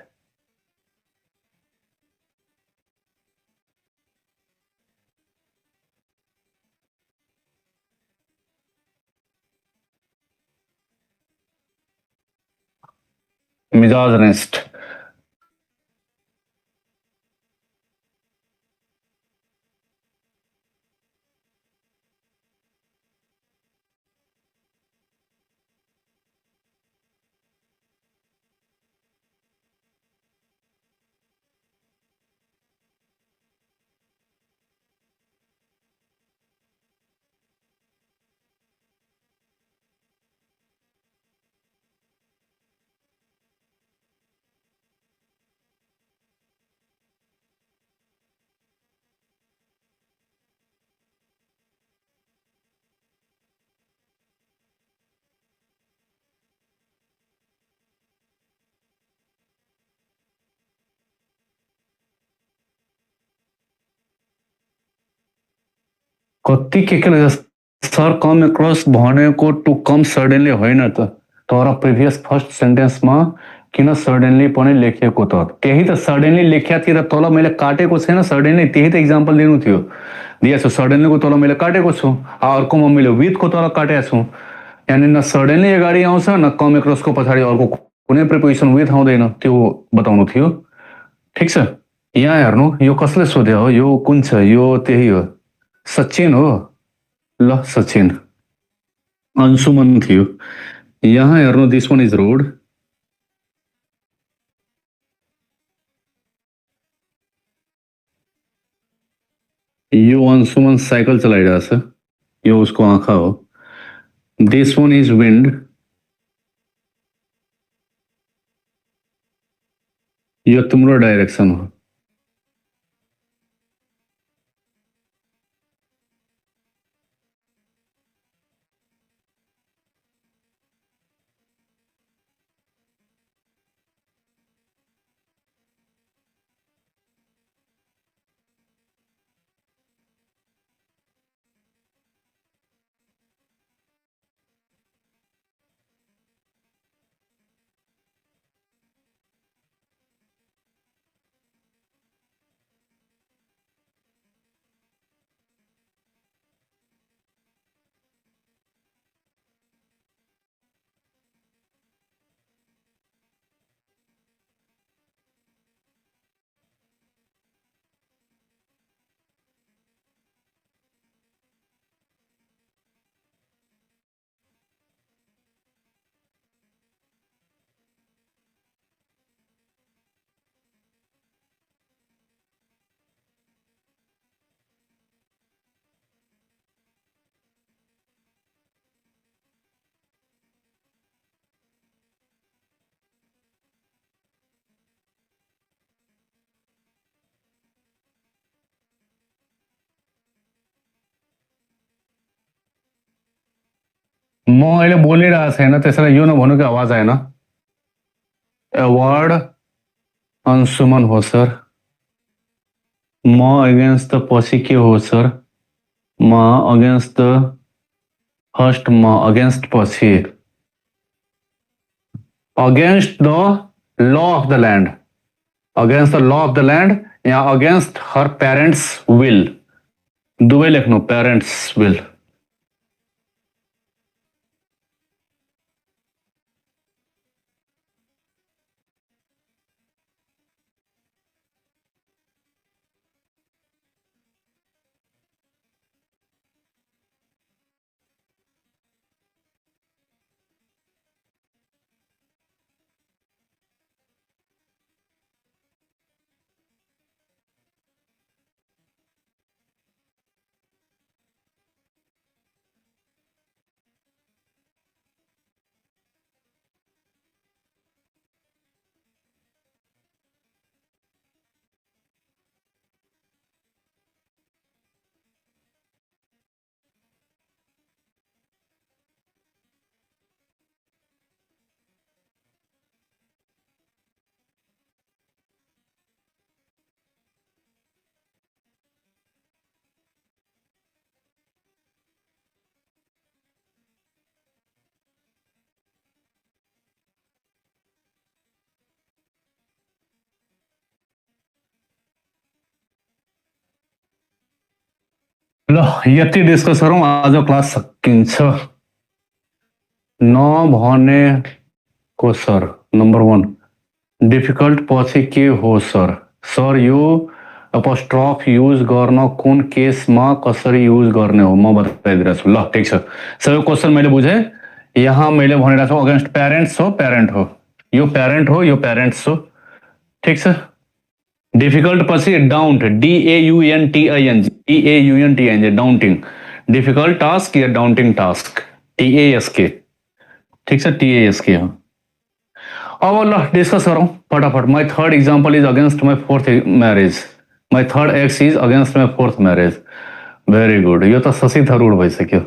मिजाजनिस्ट। कति के सर कम एक्रस भनेको टु कम सडनली होइन त, तर प्रिभियस फर्स्ट सेन्टेन्समा किन सडनली पनि लेखिएको त? त्यही त सडनली लेख्या थियो र तल मैले काटेको छैन सडनली, त्यही त इक्जाम्पल दिनु थियो। दिएछु सडनलीको तल मैले काटेको छु, अर्कोमा मैले विथको तल काटेको छु। यानि न सडनली अगाडि आउँछ न कम एक्रोसको पछाडि अर्को कुनै प्रिपोजिसन विथ आउँदैन, त्यो बताउनु थियो। ठिक छ, यहाँ हेर्नु यो कसले सोध्यो हो, यो कुन छ, यो त्यही हो, सचिन हो। ल सचिन, अंशुमन थियो। यहाँ हेर्नु दिस वान इज रोड, यो अंशुमन साइकल चलाइरहेछ, यो उसको आँखा हो। दिस वान इज विन्ड, यो तिम्रो डाइरेक्सन हो। म अहिले बोलिरहेको छैन, त्यसैले यो नभन्नु कि आवाज आएन। अवार्ड अंशुमन हो सर। म अगेन्स्ट द पछि के हो सर? म अगेन्स्ट द फर्स्ट, म अगेन्स्ट पछि against the law of the land, against the law of the land yeah against her parents will, दुवै लेख्नु, पेरेंट्स विल। ल यति डिस्कस गरौँ, आज क्लास सकिन्छ। नभनेको सर, नम्बर 1 डिफिकल्ट पछि के हो सर? सर यो एपोस्ट्रोफ युज गर्न कुन केसमा कसरी युज गर्ने हो म बताइदिरहेको छु। ल ठिक छ, सबै क्वेसन मैले बुझेँ। यहाँ मैले भनिरहेको छु अगेन्स्ट प्यारेन्ट्स हो, प्यारेन्ट हो, यो प्यारेन्ट हो, यो प्यारेन्ट्स हो। ठिक छ, डिफिकल्ट पछि डाउन्ट, DAUNTING, DAUNTING, डाउन्टिङ, डिफिकल्ट टास्क या डाउन्टिङ टास्क, TASK। ठिक छ, TASK हो। अब ल डिस्कस गरौँ फटाफट। My third example is against my fourth marriage, my third x is against my fourth marriage. Very good, यो त ससी थरुड भइसक्यो।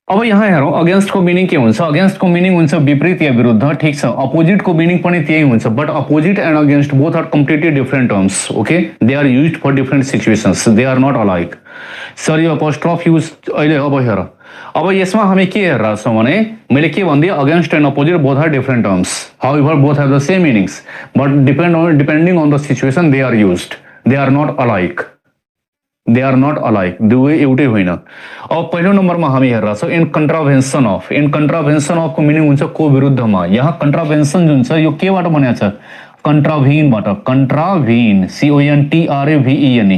अब यहाँ हेरौँ अगेन्स्टको मिनिङ के हुन्छ। अगेन्स्टको मिनिङ हुन्छ विपरीत या विरुद्ध। ठिक छ, अपोजिटको मिनिङ पनि त्यही हुन्छ, but opposite and against both are completely different terms. Okay, they are used for different situations, they are not alike. Sir यो एपोस्ट्रोफ युज अहिले, अब हेर अब यसमा हामी के हेरेर छौँ भने मैले के भनिदिएँ, against and opposite both are different terms, however both have the same meanings, but depending on the situation they are used, they are not alike, they are not alike, दुवै एउटै होइन। अब पहिलो नम्बरमा हामी हेरेर छौँ in contravention of. In contravention अफको मिनिङ हुन्छ को विरुद्धमा। यहाँ कन्ट्राभेन्सन जुन छ यो केबाट बनेको छ, कन्ट्राभिनबाट। Contravene, CONTRAVEN,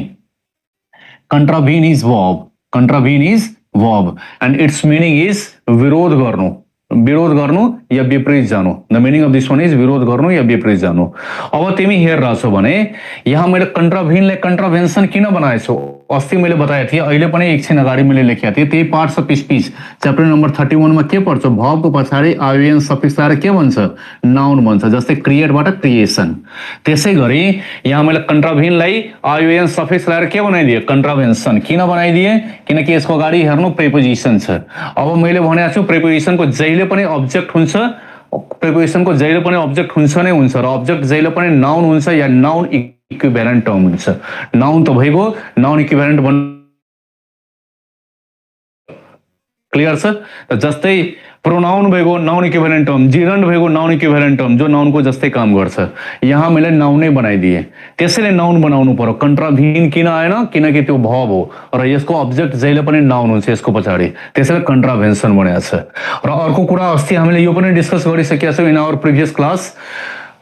contravene is verb, contravene is verb and its meaning is विरोध गर्नु, विरोध गर्नु या विपरीत जानु। The meaning of this one is विरोध गर्नु या विपरीत जानु। अब तिमी हेरिरहेको छौ भने यहाँ मैले कन्ट्राभिनलाई कन्ट्राभेन्सन किन बनाएको छु, अस्ति मैले बताएको थिएँ, अहिले पनि एकछिन अगाडि मैले लेखेको थिएँ, त्यही parts of speech chapter number 31 मा के पर्छ, भर्बको पछाडि आइओएन सफिक्स लगाएर के भन्छ, नाउन भन्छ, जस्तै क्रिएटबाट क्रिएसन। त्यसै गरी यहाँ मैले कन्ट्राभिनलाई आइओएन सफिक्स लगाएर के बनाइदिएँ, कन्ट्राभेन्सन। किन बनाइदिएँ, किनकि यसको अगाडि हेर्नु प्रिपोजिसन छ। अब मैले भनेको छु प्रिपोजिसनको जहिले पनि अब्जेक्ट हुन्छ, प्रिपोजिसनको जहिले पनि अब्जेक्ट हुन्छ नै हुन्छ, र अब्जेक्ट जहिले पनि नाउन हुन्छ या नाउन इक्विभ्यालेन्ट टर्म हुन्छ। नाउन त भइगयो, नाउन इक्विभ्यालेन्ट बन क्लियर छ। त जस्तै प्रोनाउन भइगयो नाउन इक्विभ्यालेन्ट टर्म, जिरन्ड भइगयो नाउन इक्विभ्यालेन्ट टर्म जो नाउनको जस्तै काम गर्छ। यहाँ मैले नाउनै बनाइदिएँ, त्यसैले नाउन बनाउनु पर्यो। कन्ट्राभिन किन आएन, किनकि त्यो भर्ब हो र यसको अब्जेक्ट जहिले पनि नाउन हुन्छ यसको पछाडि, त्यसैले कन्ट्राभेन्सन बनेको छ। र अर्को कुरा अस्ति हामीले यो पनि डिस्कस गरिसकेका छौँ इन आवर प्रिभियस क्लास,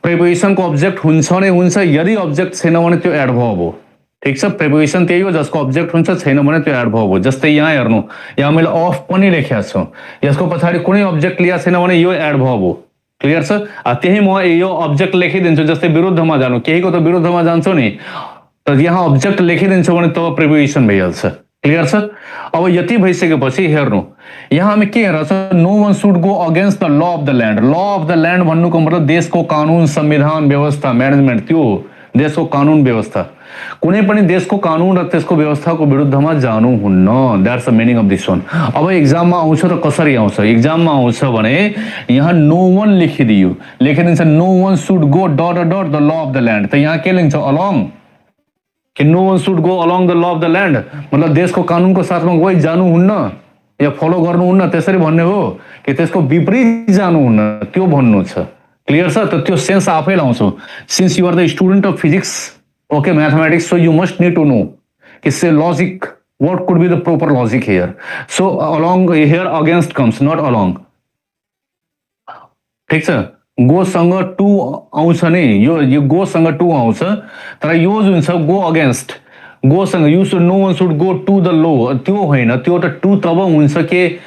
प्रिपोजिसनको अब्जेक्ट हुन्छ नै हुन्छ, यदि अब्जेक्ट छैन भने त्यो एडभर्ब हो। ठीक छ, प्रिपोजिसन त्यही हो जसको अब्जेक्ट हुन्छ, छैन भने त्यो एडभर्ब हो। जस्तै यहाँ हेर्नु, यहाँ मैले अफ पनि लेखेको छु, यसको पछाडि कुनै अब्जेक्ट लिएको छैन भने यो एडभर्ब हो। क्लियर छ। त्यही म यो अब्जेक्ट लेखिदिन्छु, जस्तै विरुद्धमा जानु, केहीको त विरुद्धमा जान्छौ नि, त यहाँ अब्जेक्ट लेखिदिन्छु भने तब प्रिपोजिसन भइहाल्छ। क्लियर छ। अब यति भइसकेपछि हेर्नु, यहाँ हामी के हेरेर छ, no one should go against the law of the land. Law of the land भन्नुको मतलब देशको कानुन, संविधान, व्यवस्था, म्यानेजमेन्ट, त्यो देशको कानुन व्यवस्था। कुनै पनि देशको कानुन र त्यसको व्यवस्थाको विरुद्धमा जानु हुन्न। That's the meaning of this one. अब एक्जाममा आउँछ त कसरी आउँछ, एक्जाममा आउँछ भने यहाँ नो वन लेखिदियो, लेखिदिन्छ no one should go dot dot the law of the land, त यहाँ के लेख्छ, अलङ, कि no one should go along the law of the land, मतलब देशको कानुनको साथमा गई जानुहुन्न या फलो गर्नुहुन्न, त्यसरी भन्ने हो कि त्यसको विपरीत जानुहुन्न, त्यो भन्नु छ। क्लियर छ। त त्यो सेन्स आफै लाउँछु। Since you are the student of physics, okay, mathematics, so you must need to know is a logic, what could be the proper logic here. So along here against comes, not along. ठीक छ। Go सँग two आउँछ नि, यो go सँग two आउँछ, तर यो जुन छ गो अगेन्स्ट, गो सँग you should, no one should go to the law, त्यो होइन, त्यो त टू तब हुन्छ कि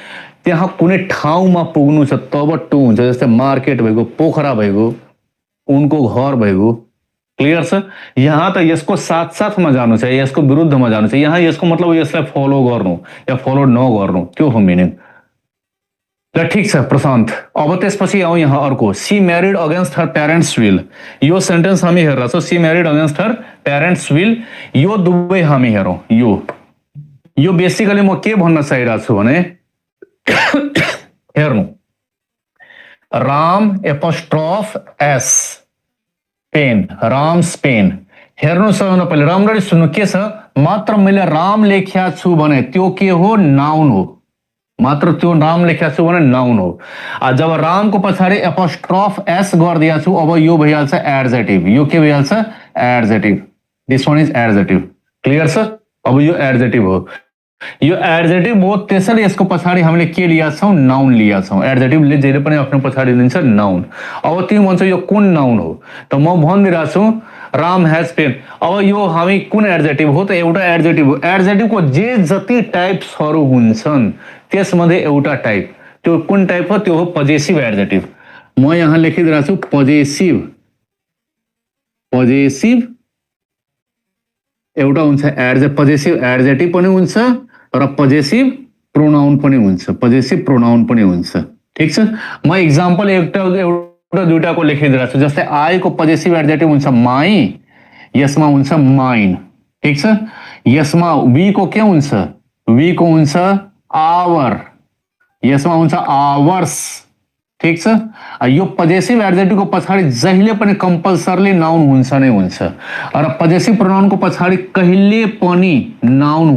त्यहाँ कुनै ठाउँमा पुग्नु छ तब टू हुन्छ। जस्तै मार्केट भइगयो, पोखरा भइगयो, उनको घर भइगयो। क्लियर छ। यहाँ त यसको साथ साथमा जानु छ, यसको विरुद्धमा जानु छ। यहाँ यसको मतलब यसलाई फलो गर्नु या फलो नगर्नु, त्यो हो मिनिङ। ल ठीक छ प्रशान्त। अब त्यसपछि आउँ यहाँ अर्को, she married against her parents will. यो सेन्टेन्स हामी हेरेर छौँ, she married against her parents will. यो दुवै हामी हेरौँ। यो बेसिकली म के भन्न चाहिरहेको छु भने हेर्नु, Ram apostrophe S pen, Ram s pen. हेर्नु सबभन्दा पहिले राम्ररी सुन्नु, के छ, मात्र मैले राम लेख्या छु भने त्यो के हो, नाउन हो। मात्र त्यो राम लेख्या छु भने नाउन हो। जब रामको पछाडि एपोस्ट्रोफ एस गरिदिया छु, अब यो भइहाल्छ एडजेक्टिभ। यो के भइहाल्छ, adjective. This one is adjective. Clear छ। अब यो एडजेक्टिभ हो, यो एडजेक्टिभ हो, त्यसैले यसको पछाडि हामीले के लिया छौँ, नाउन लिया छौँ। एडजेक्टिभले जहिले पनि आफ्नो पछाडि दिन्छ नाउन। अब तिमी भन्छौ यो कुन नाउन हो, त म भनिदिरहेको छु राम हेज पेन। अब यो हामी कुन एडजेक्टिभ हो, त एउटा एडजेक्टिभ हो। एडजेक्टिभको जे जति टाइप्सहरू हुन्छन् त्यसमध्ये एउटा टाइप, त्यो कुन टाइप हो, त्यो हो पोजेसिभ एडजेक्टिभ। म यहाँ लेखिदिरहेको छु पोजेसिभ। पोजेसिभ एउटा हुन्छ पोजेसिभ एडजेक्टिभ पनि हुन्छ र पोजेसिभ प्रोनाउन पनि हुन्छ, पोजेसिभ प्रोनाउन पनि हुन्छ। ठीक छ। म एक्जाम्पल एउटा दुईटाको लेखिदिरहेको छु। जस्तै आई को पोजेसिभ एडजेक्टिभ हुन्छ माई, यसमा हुन्छ माइन। ठीक छ। यसमा वी को के हुन्छ, वी को हुन्छ आवर, यसमा हुन्छ आवर्स। ठीक छ। यो पोजेसिभ एडजेक्टिभको पछाडि जहिले पनि कम्पल्सरली नाउन हुन्छ नै हुन्छ, र पोजेसिभ प्रोनाउनको पछाडि कहिले पनि नाउन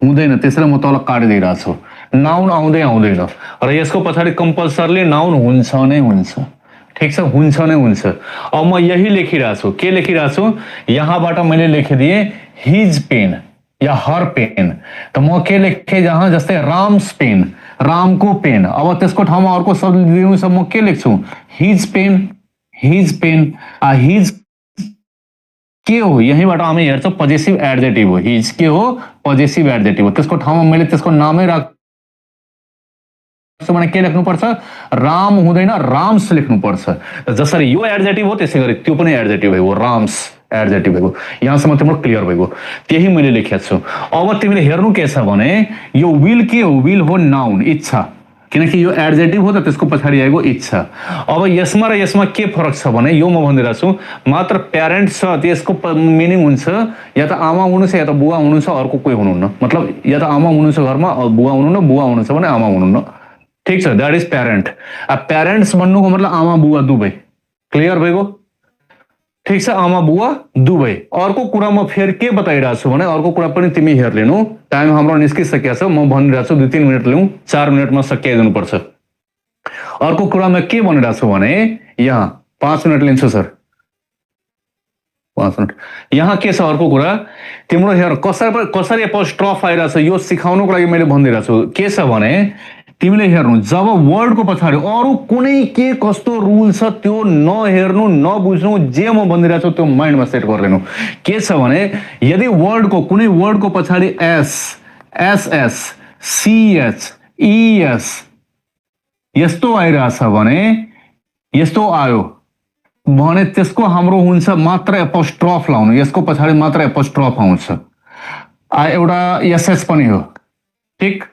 हुँदैन, त्यसैले म तल काटिदिइरहेको छु। नाउन आउँदै आउँदैन र यसको पछाडि कम्पल्सरली नाउन हुन्छ नै हुन्छ। ठिक छ, हुन्छ नै हुन्छ। अब म यही लेखिरहेको छु, के लेखिरहेको छु, यहाँबाट मैले लेखिदिएँ हिज पेन या हर पेन, त म के लेखेँ जहाँ, जस्तै राम्स पेन, रामको पेन। अब त्यसको ठाउँमा अर्को शब्द दिनु छ, म के लेख्छु, हिज पेन, हिज पेन। हिज के हो, यहीँबाट हामी हेर्छौँ पोजेसिभ एडजेक्टिभ हो। हिज के हो, पोजेसिभ एडजेक्टिभ हो। त्यसको ठाउँमा मैले त्यसको नामै राख्छु भने के लेख्नुपर्छ, राम हुँदैन राम्स लेख्नुपर्छ। जसरी यो एडजेक्टिभ हो त्यसै गरी त्यो पनि एडजेक्टिभ हो, राम्स एडजेक्टिभ हो। यहाँसम्म तिम्रो क्लियर भएको, त्यही मैले लेखेको छु। अब तिमीले हेर्नु के छ भने यो विल के हो, विल हो नाउन, इच्छा, किनकि यो एडजेक्टिभ हो त त्यसको पछाडि आएको इच्छा। अब यसमा र यसमा के फरक छ भने यो म भनिरहेको छु, मात्र प्यारेन्ट छ त्यसको मिनिङ हुन्छ या त आमा हुनुहुन्छ या त बुवा हुनुहुन्छ, अर्को कोही हुनुहुन्न। मतलब या त आमा हुनुहुन्छ घरमा, बुवा हुनुहुन्न, बुवा हुनुहुन्छ भने आमा हुनुहुन्न। ठिक छ, द्याट इज प्यारेन्ट। प्यारेन्ट्स भन्नुको मतलब आमा बुवा दुवै। क्लियर भएको? ठिक छ, आमा बुवा दुवै। अर्को कुरा म फेरि के बताइरहेको छु भने अर्को कुरा पनि तिमी हेरिलिनु, टाइम हाम्रो निस्किसकेको छ, म भनिरहेको छु 2-3 मिनट लिउँ, 4 मिनटमा सकिदिनुपर्छ। अर्को कुरा म के भनिरहेको छु भने यहाँ 5 मिनट लिन्छु सर, 5 मिनट। यहाँ के छ अर्को कुरा, तिम्रो हेर कसरी एपोस्ट्रोफ आइरहेछ यो सिकाउनुको लागि मैले भनिदिरहेको छु। के छ भने तिमीले हेर्नु, जब वर्डको पछाडि अरू कुनै के कस्तो रुल छ त्यो नहेर्नु, नबुझ्नु, जे म भनिदिरहेको छु त्यो माइन्डमा सेट गरिदिनु। के छ भने यदि वर्डको कुनै वर्डको पछाडि एस, एसएस, सिएच, इएस यस्तो आइरहेछ भने, यस्तो आयो भने त्यसको हाम्रो हुन्छ मात्र एपोस्ट्रोफ लाउनु, यसको पछाडि मात्र एपोस्ट्रोफ आउँछ। एउटा एसएस पनि हो। ठिक,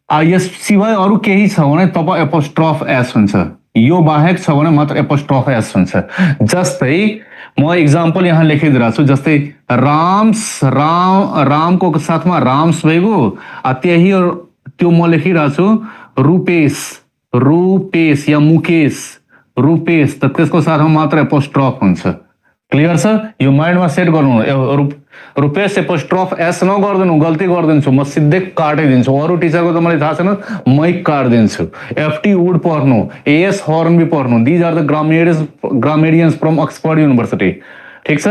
यस सिवाय अरू केही छ भने तब एपोस्ट्रोफ एस हुन्छ, यो बाहेक छ भने मात्र एपोस्ट्रोफ एस हुन्छ। जस्तै म इक्जाम्पल यहाँ लेखिदिरहेको छु, जस्तै राम्स, रामको साथमा राम्स भएको, त्यही त्यो म लेखिरहेको छु रुपेश, रुपेश या मुकेश, रुपेश, त त्यसको साथमा मात्र एपोस्ट्रोफ हुन्छ। क्लियर छ, यो माइन्डमा सेट गर्नु। रुपेश एपोस्ट्रोफ एस नगरिदिनु, गल्ती गरिदिन्छु म, सिधै काटिदिन्छु। अरू टिचरको त मलाई थाहा छैन, मै काटिदिन्छु। एफटी वुड पढ्नु, एएस हर्नबी पढ्नु, these are the grammarians from Oxford University. ठिक छ,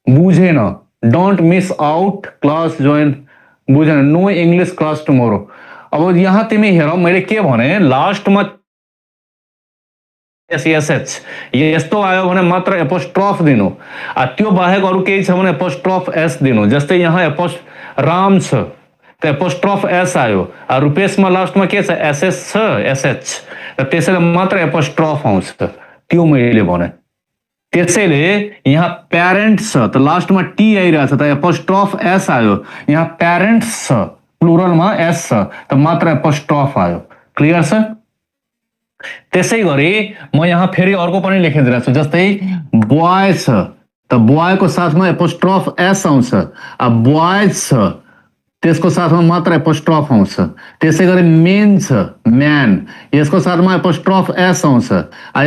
बुझेन, don't miss out class join, बुझेन, नो इङ्ग्लिस क्लास टुमोरो। अब यहाँ तिमी हेर मैले के भने लास्टमा एसएच यस्तो आयो भने मात्र एपोस्ट्रोफ दिनु, त्यो बाहेक अरू केही छ भने एपोस्ट्रोफ एस दिनु। जस्तै यहाँ राम छ त एपोस्ट्रोफ एस आयो, रुपेशमा लास्टमा के छ, एसएस छ, एसएच, त्यसैले मात्र एपोस्ट्रोफ आउँछ, त्यो मैले भने। त्यसैले यहाँ प्यारेन्ट्स छ त लास्टमा टी आइरहेछ त एपोस्ट्रोफ एस आयो, यहाँ प्यारेन्ट्स छ प्लुरलमा एस छ त मात्र एपोस्ट्रोफ आयो। क्लियर छ? त्यसै गरी म यहाँ फेरि अर्को पनि लेखिदिरहेको छु, जस्तै बोय छ त बोयको साथमा एपोस्ट्रोफ एस आउँछ, बोयज छ त्यसको साथमा मात्र एपोस्ट्रोफ आउँछ। त्यसै गरी मेन छ, म्यान, यसको साथमा एपोस्ट्रोफ एस आउँछ।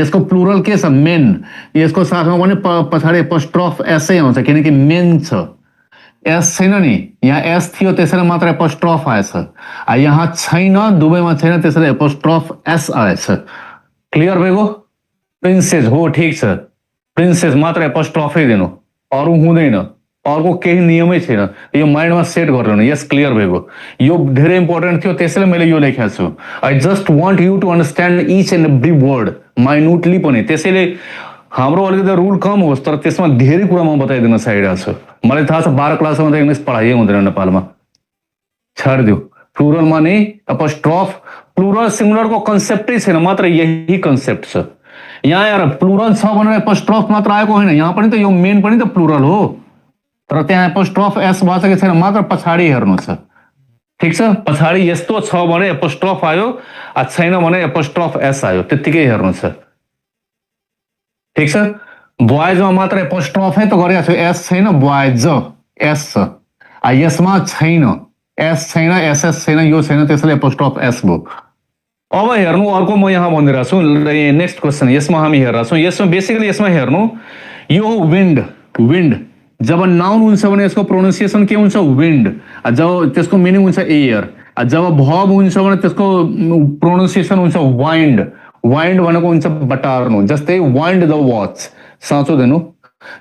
यसको प्लुरल के छ, मेन, यसको साथमा पनि पछाडि एपोस्ट्रोफ एसै आउँछ, किनकि मेन छ, एस छैन नि, यहाँ एस थियो त्यसैले मात्र एपोस्ट्रोफ आएछ, यहाँ छैन, दुवैमा छैन, त्यसैले एपोस्ट्रोफ एस आएछ। क्लियर भएको? प्रिन्सेस हो, ठिक छ, प्रिन्सेस मात्र एपोस्ट्रोफै दिनु, अरू हुँदैन, अर्को केही नियमै छैन, यो माइन्डमा सेट गरिरहनु। यस, क्लियर भएको? यो धेरै इम्पोर्टेन्ट थियो त्यसैले मैले यो लेखेको छु। I just want you to understand each and every word minutely पनि, त्यसैले हाम्रो अलिकति रुल कम होस् तर त्यसमा धेरै कुरा म बताइदिन चाहिरहेको छु। मलाई थाहा छ 12 क्लासमा त इङ्ग्लिस पढाइए हुँदैन नेपालमा, छाडिदियो। प्लुरलमा नै एपोस्ट्रोफ, प्लुरल सिङ्गुलरको कन्सेप्टै छैन, मात्र यही कन्सेप्ट छ। यहाँ हेर प्लुरल छ भनेर एपोस्ट्रोफ मात्र आएको होइन, यहाँ पनि त यो मेन पनि त प्लुरल हो, तर त्यहाँ एपोस्ट्रोफ एस भएको छ कि छैन मात्र पछाडि हेर्नु छ। ठिक छ, पछाडि यस्तो छ भने एपोस्ट्रोफ आयो, छैन भने एपोस्ट्रोफ एस आयो, त्यतिकै हेर्नु छ। ठिक छ, बोयजमा मात्र एपोस्ट्रोफै त गरेको छु, एस छैन, बोयज एस छ, यसमा छैन, एस छैन, एसएस छैन, यो छैन, त्यसैले एपोस्ट्रोफ एस भयो। अब हेर्नु अर्को म यहाँ भनिरहेको छु, नेक्स्ट क्वेसन यसमा हामी हेरेको छौँ। यसमा बेसिकली यसमा हेर्नु, यो विन्ड, विन्ड जब नाउन हुन्छ भने यसको प्रोनाउन्सिएसन के हुन्छ, विन्ड, जब त्यसको मिनिङ हुन्छ एयर। जब भब हुन्छ भने त्यसको प्रोनाउन्सिएसन हुन्छ वाइन्ड। वाइन्ड भनेको हुन्छ बटार्नु, जस्तै वाइन्ड द वाच, साँचो दिनु।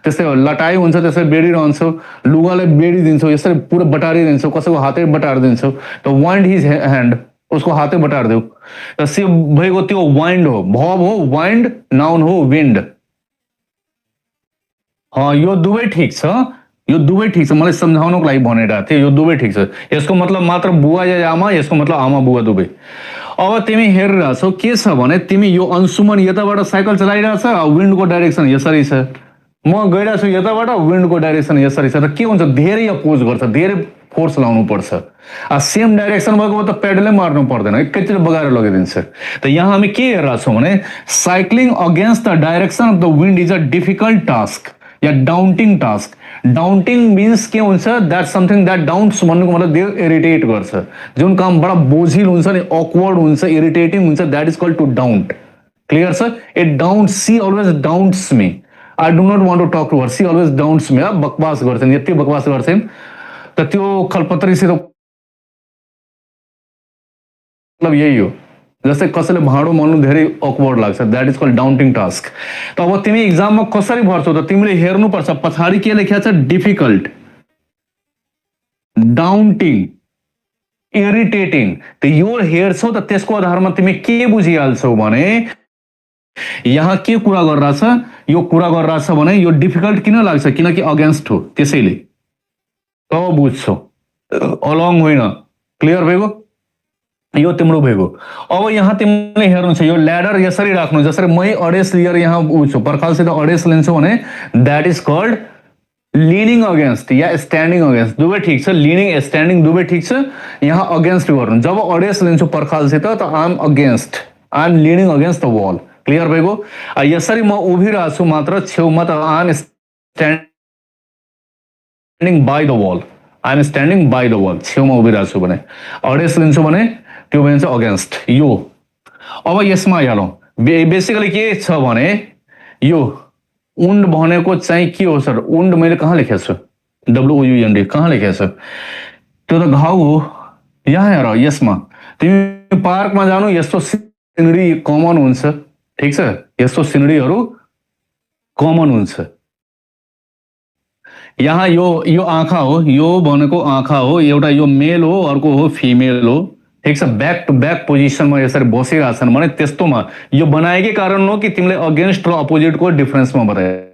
त्यस्तै हो, लटाइ हुन्छ त्यसै बेडिरहन्छौ, लुगालाई बेडिदिन्छौ, यसरी पुरो बटारिदिन्छौ, कसैको हातै बटारिदिन्छौ, त वाइन्ड हिज ह्यान्ड, उसको हातै बटारिदेऊ। त से भएको त्यो वाइन्ड हो, भब हो वाइन्ड, नाउन हो विन्ड। यो दुवै ठिक छ, यो दुवै ठिक छ, मलाई सम्झाउनको लागि भनिरहेको थिएँ, यो दुवै ठिक छ। यसको मतलब मात्र बुवा या आमा, यसको मतलब आमा बुवा दुवै। अब तिमी हेरिरहेछौ के छ भने तिमी यो अंशुमन यताबाट साइकल चलाइरहेछ, विन्डको डाइरेक्सन यसरी छ, म गइरहेको छु यताबाट, विन्डको डाइरेक्सन यसरी छ, त के हुन्छ धेरै अपोज गर्छ, धेरै फोर्स लाउनु पर्छ। सेम डाइरेक्सन भएको त पेडलै मार्नु पर्दैन, एकैचोटि बगाएर लगिदिन्छ। त यहाँ हामी के हेरिरहेछौँ भने cycling against the direction of the wind is a difficult task या डाउन्टिङ टास्क। डाउन्टिङ मिन्स के हुन्छ, द्याट समथिङ द्याट डाउन्ट्स भन्नुको मतलब त्यो इरिटेट गर्छ, जुन काम बडा बोझिल हुन्छ नि, अक्वर्ड हुन्छ, इरिटेटिङ हुन्छ, that is called to daunt. Clear छ? It daunts, she always daunts me, I do not want to talk to her, she always daunts me. बकवास गर्छन्, यति बकवास गर्छन् त त्यो खलपत्रीसित मतलब यही हो। जस्तै कसैले भाँडो मोल्नु धेरै अक्वर्ड लाग्छ, द्याट इज कल्ड डाउन्टिङ टास्क। त अब तिमी इक्जाममा कसरी भर्छौ त तिमीले हेर्नुपर्छ, पछाडि के लेखेको छ, डिफिकल्ट, डाउन्टिङ, इरिटेटिङ। त यो हेर्छौ त त्यसको आधारमा तिमी के बुझिहाल्छौ भने यहाँ के कुरा गरिरहेछ, यो कुरा गरिरहेछ भने यो डिफिकल्ट किन लाग्छ, किनकि अगेन्स्ट हो, त्यसैले तब बुझ्छौ, अलङ होइन। क्लियर भएको? यो तिम्रो भएको। अब यहाँ तिमीले हेर्नु छ, यो ल्याडर यसरी राख्नु, जसरी मै अडेस लिएर यहाँ उठ्छु, पर्खालसित अडेस लिन्छु भने that is called leaning against या स्ट्यान्डिङ अगेन्स्ट, दुवै ठिक छ, लिनिङ स्ट्यान्डिङ दुवै ठिक छ। यहाँ अगेन्स्ट गर्नु, जब अडेस लिन्छु पर्खालसित त I am against, I am leaning against the wall. Clear भएको? यसरी म उभिरहेको छु मात्र छेउमा त I am standing by the wall, I am standing by the wall, छेउमा उभिरहेको छु भने। अडेस लिन्छु भने त्यो भन्छ अगेन्स्ट यो। अब यसमा हेरौँ, बेसिकली के छ भने यो उन्ड भनेको चाहिँ के हो सर, उन्ड मैले कहाँ लेखेको छु, WOUND कहाँ लेखेको छु, त्यो त घाउ हो। यहाँ हेर, यसमा तिमी पार्कमा जानु, यस्तो सिनरी कमन हुन्छ, ठिक छ, यस्तो सिनरीहरू कमन हुन्छ। यहाँ यो आँखा हो, यो भनेको आँखा हो, एउटा यो मेल हो, अर्को हो फिमेल हो, ठिक छ, ब्याक टु ब्याक पोजिसनमा यसरी बसिरहेछन् भने त्यस्तोमा यो बनाएकै कारण हो कि तिमीले अगेन्स्ट र अपोजिटको डिफरेन्समा बताइदियो।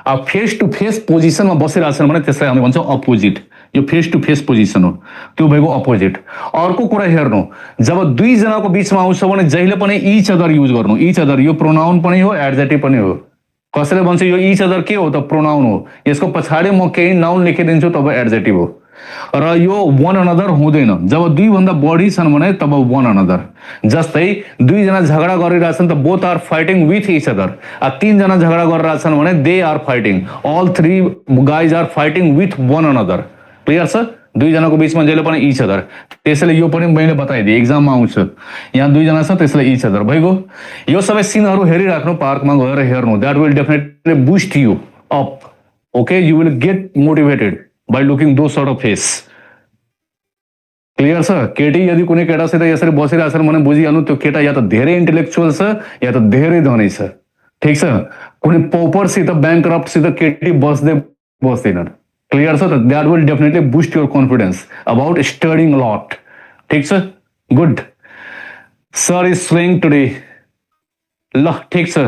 अब फेस टु फेस पोजिसनमा बसिरहेछन् भने त्यसलाई हामी भन्छौँ अपोजिट, यो फेस टु फेस पोजिसन हो, त्यो भएको अपोजिट। अर्को कुरा हेर्नु, जब दुईजनाको बिचमा आउँछ भने जहिले पनि इच अदर युज गर्नु। इच अदर यो प्रोनाउन पनि हो, एडजेक्टिभ पनि हो। कसैले भन्छ यो इच अदर के हो त, प्रोनाउन हो, यसको पछाडि म केही नाउन लेखिदिन्छु तब एडजेक्टिभ हो। र यो वन अनदर हुँदैन, जब दुईभन्दा बढी छन् भने तब वन अनदर। जस्तै दुईजना झगडा गरिरहेछन् त both are fighting with each other, तीनजना झगडा गरिरहेछन् भने they are fighting, all three guys are fighting with one another. Clear छ? दुईजनाको बिचमा जहिले पनि इच अदर, त्यसैले यो पनि मैले बताइदिएँ, एक्जाममा आउँछ, यहाँ दुईजना छ त्यसैले इच अदर भइगयो। यो सबै सिनहरू हेरिराख्नु, पार्कमा गएर हेर्नु, that will definitely boost you up, okay, you will get motivated by looking those sort of face। Clear छ? केटी यदि कुनै केटासित यसरी बसिरहेछन् भने बुझिहाल्नु त्यो केटा या त धेरै इन्टेलेक्चुअल छ या त धेरै धनी छ, ठिक छ। कुनै पौपरसित ब्याङ्करप्टसित केटी बस्दैनन्। क्लियर छ त? That will definitely boost your confidence about studying lot, ठिक छ। Good, sir is swing today, ल ठिक छ,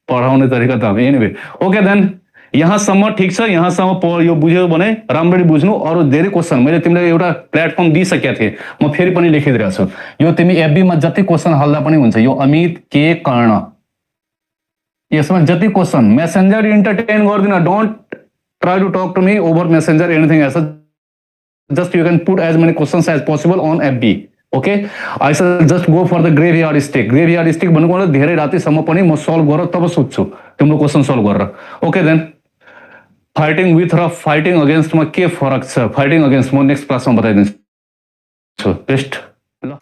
पढाउने तरिका त एनिवे ओके देन यहाँसम्म ठिक छ। यहाँसम्म यो बुझ्यो भने राम्ररी बुझ्नु। अरू धेरै क्वेसन मैले तिमीलाई एउटा प्लेटफर्म दिइसकेको थिएँ, म फेरि पनि लेखिदिरहेको छु। यो तिमी एफबीमा जति क्वेसन हाल्दा पनि हुन्छ। यो अमित के कर्ण, यसमा जति क्वेसन मेसेन्जर इन्टरटेन गर्दिन, don't try to talk to me over messenger anything as just you can put as many questions as possible on FB, okay. I said just go for the graveyard stick. Graveyard stick भनेको धेरै रातिसम्म पनि म solve गरेर तब सुत्छु तिम्रो question solve गरेर, ओके। देन फाइटिङ विथ र फाइटिङ अगेन्स्टमा के फरक छ, फाइटिङ अगेन्स्ट म नेक्स्ट क्लासमा बताइदिन्छु। बेस्ट ल।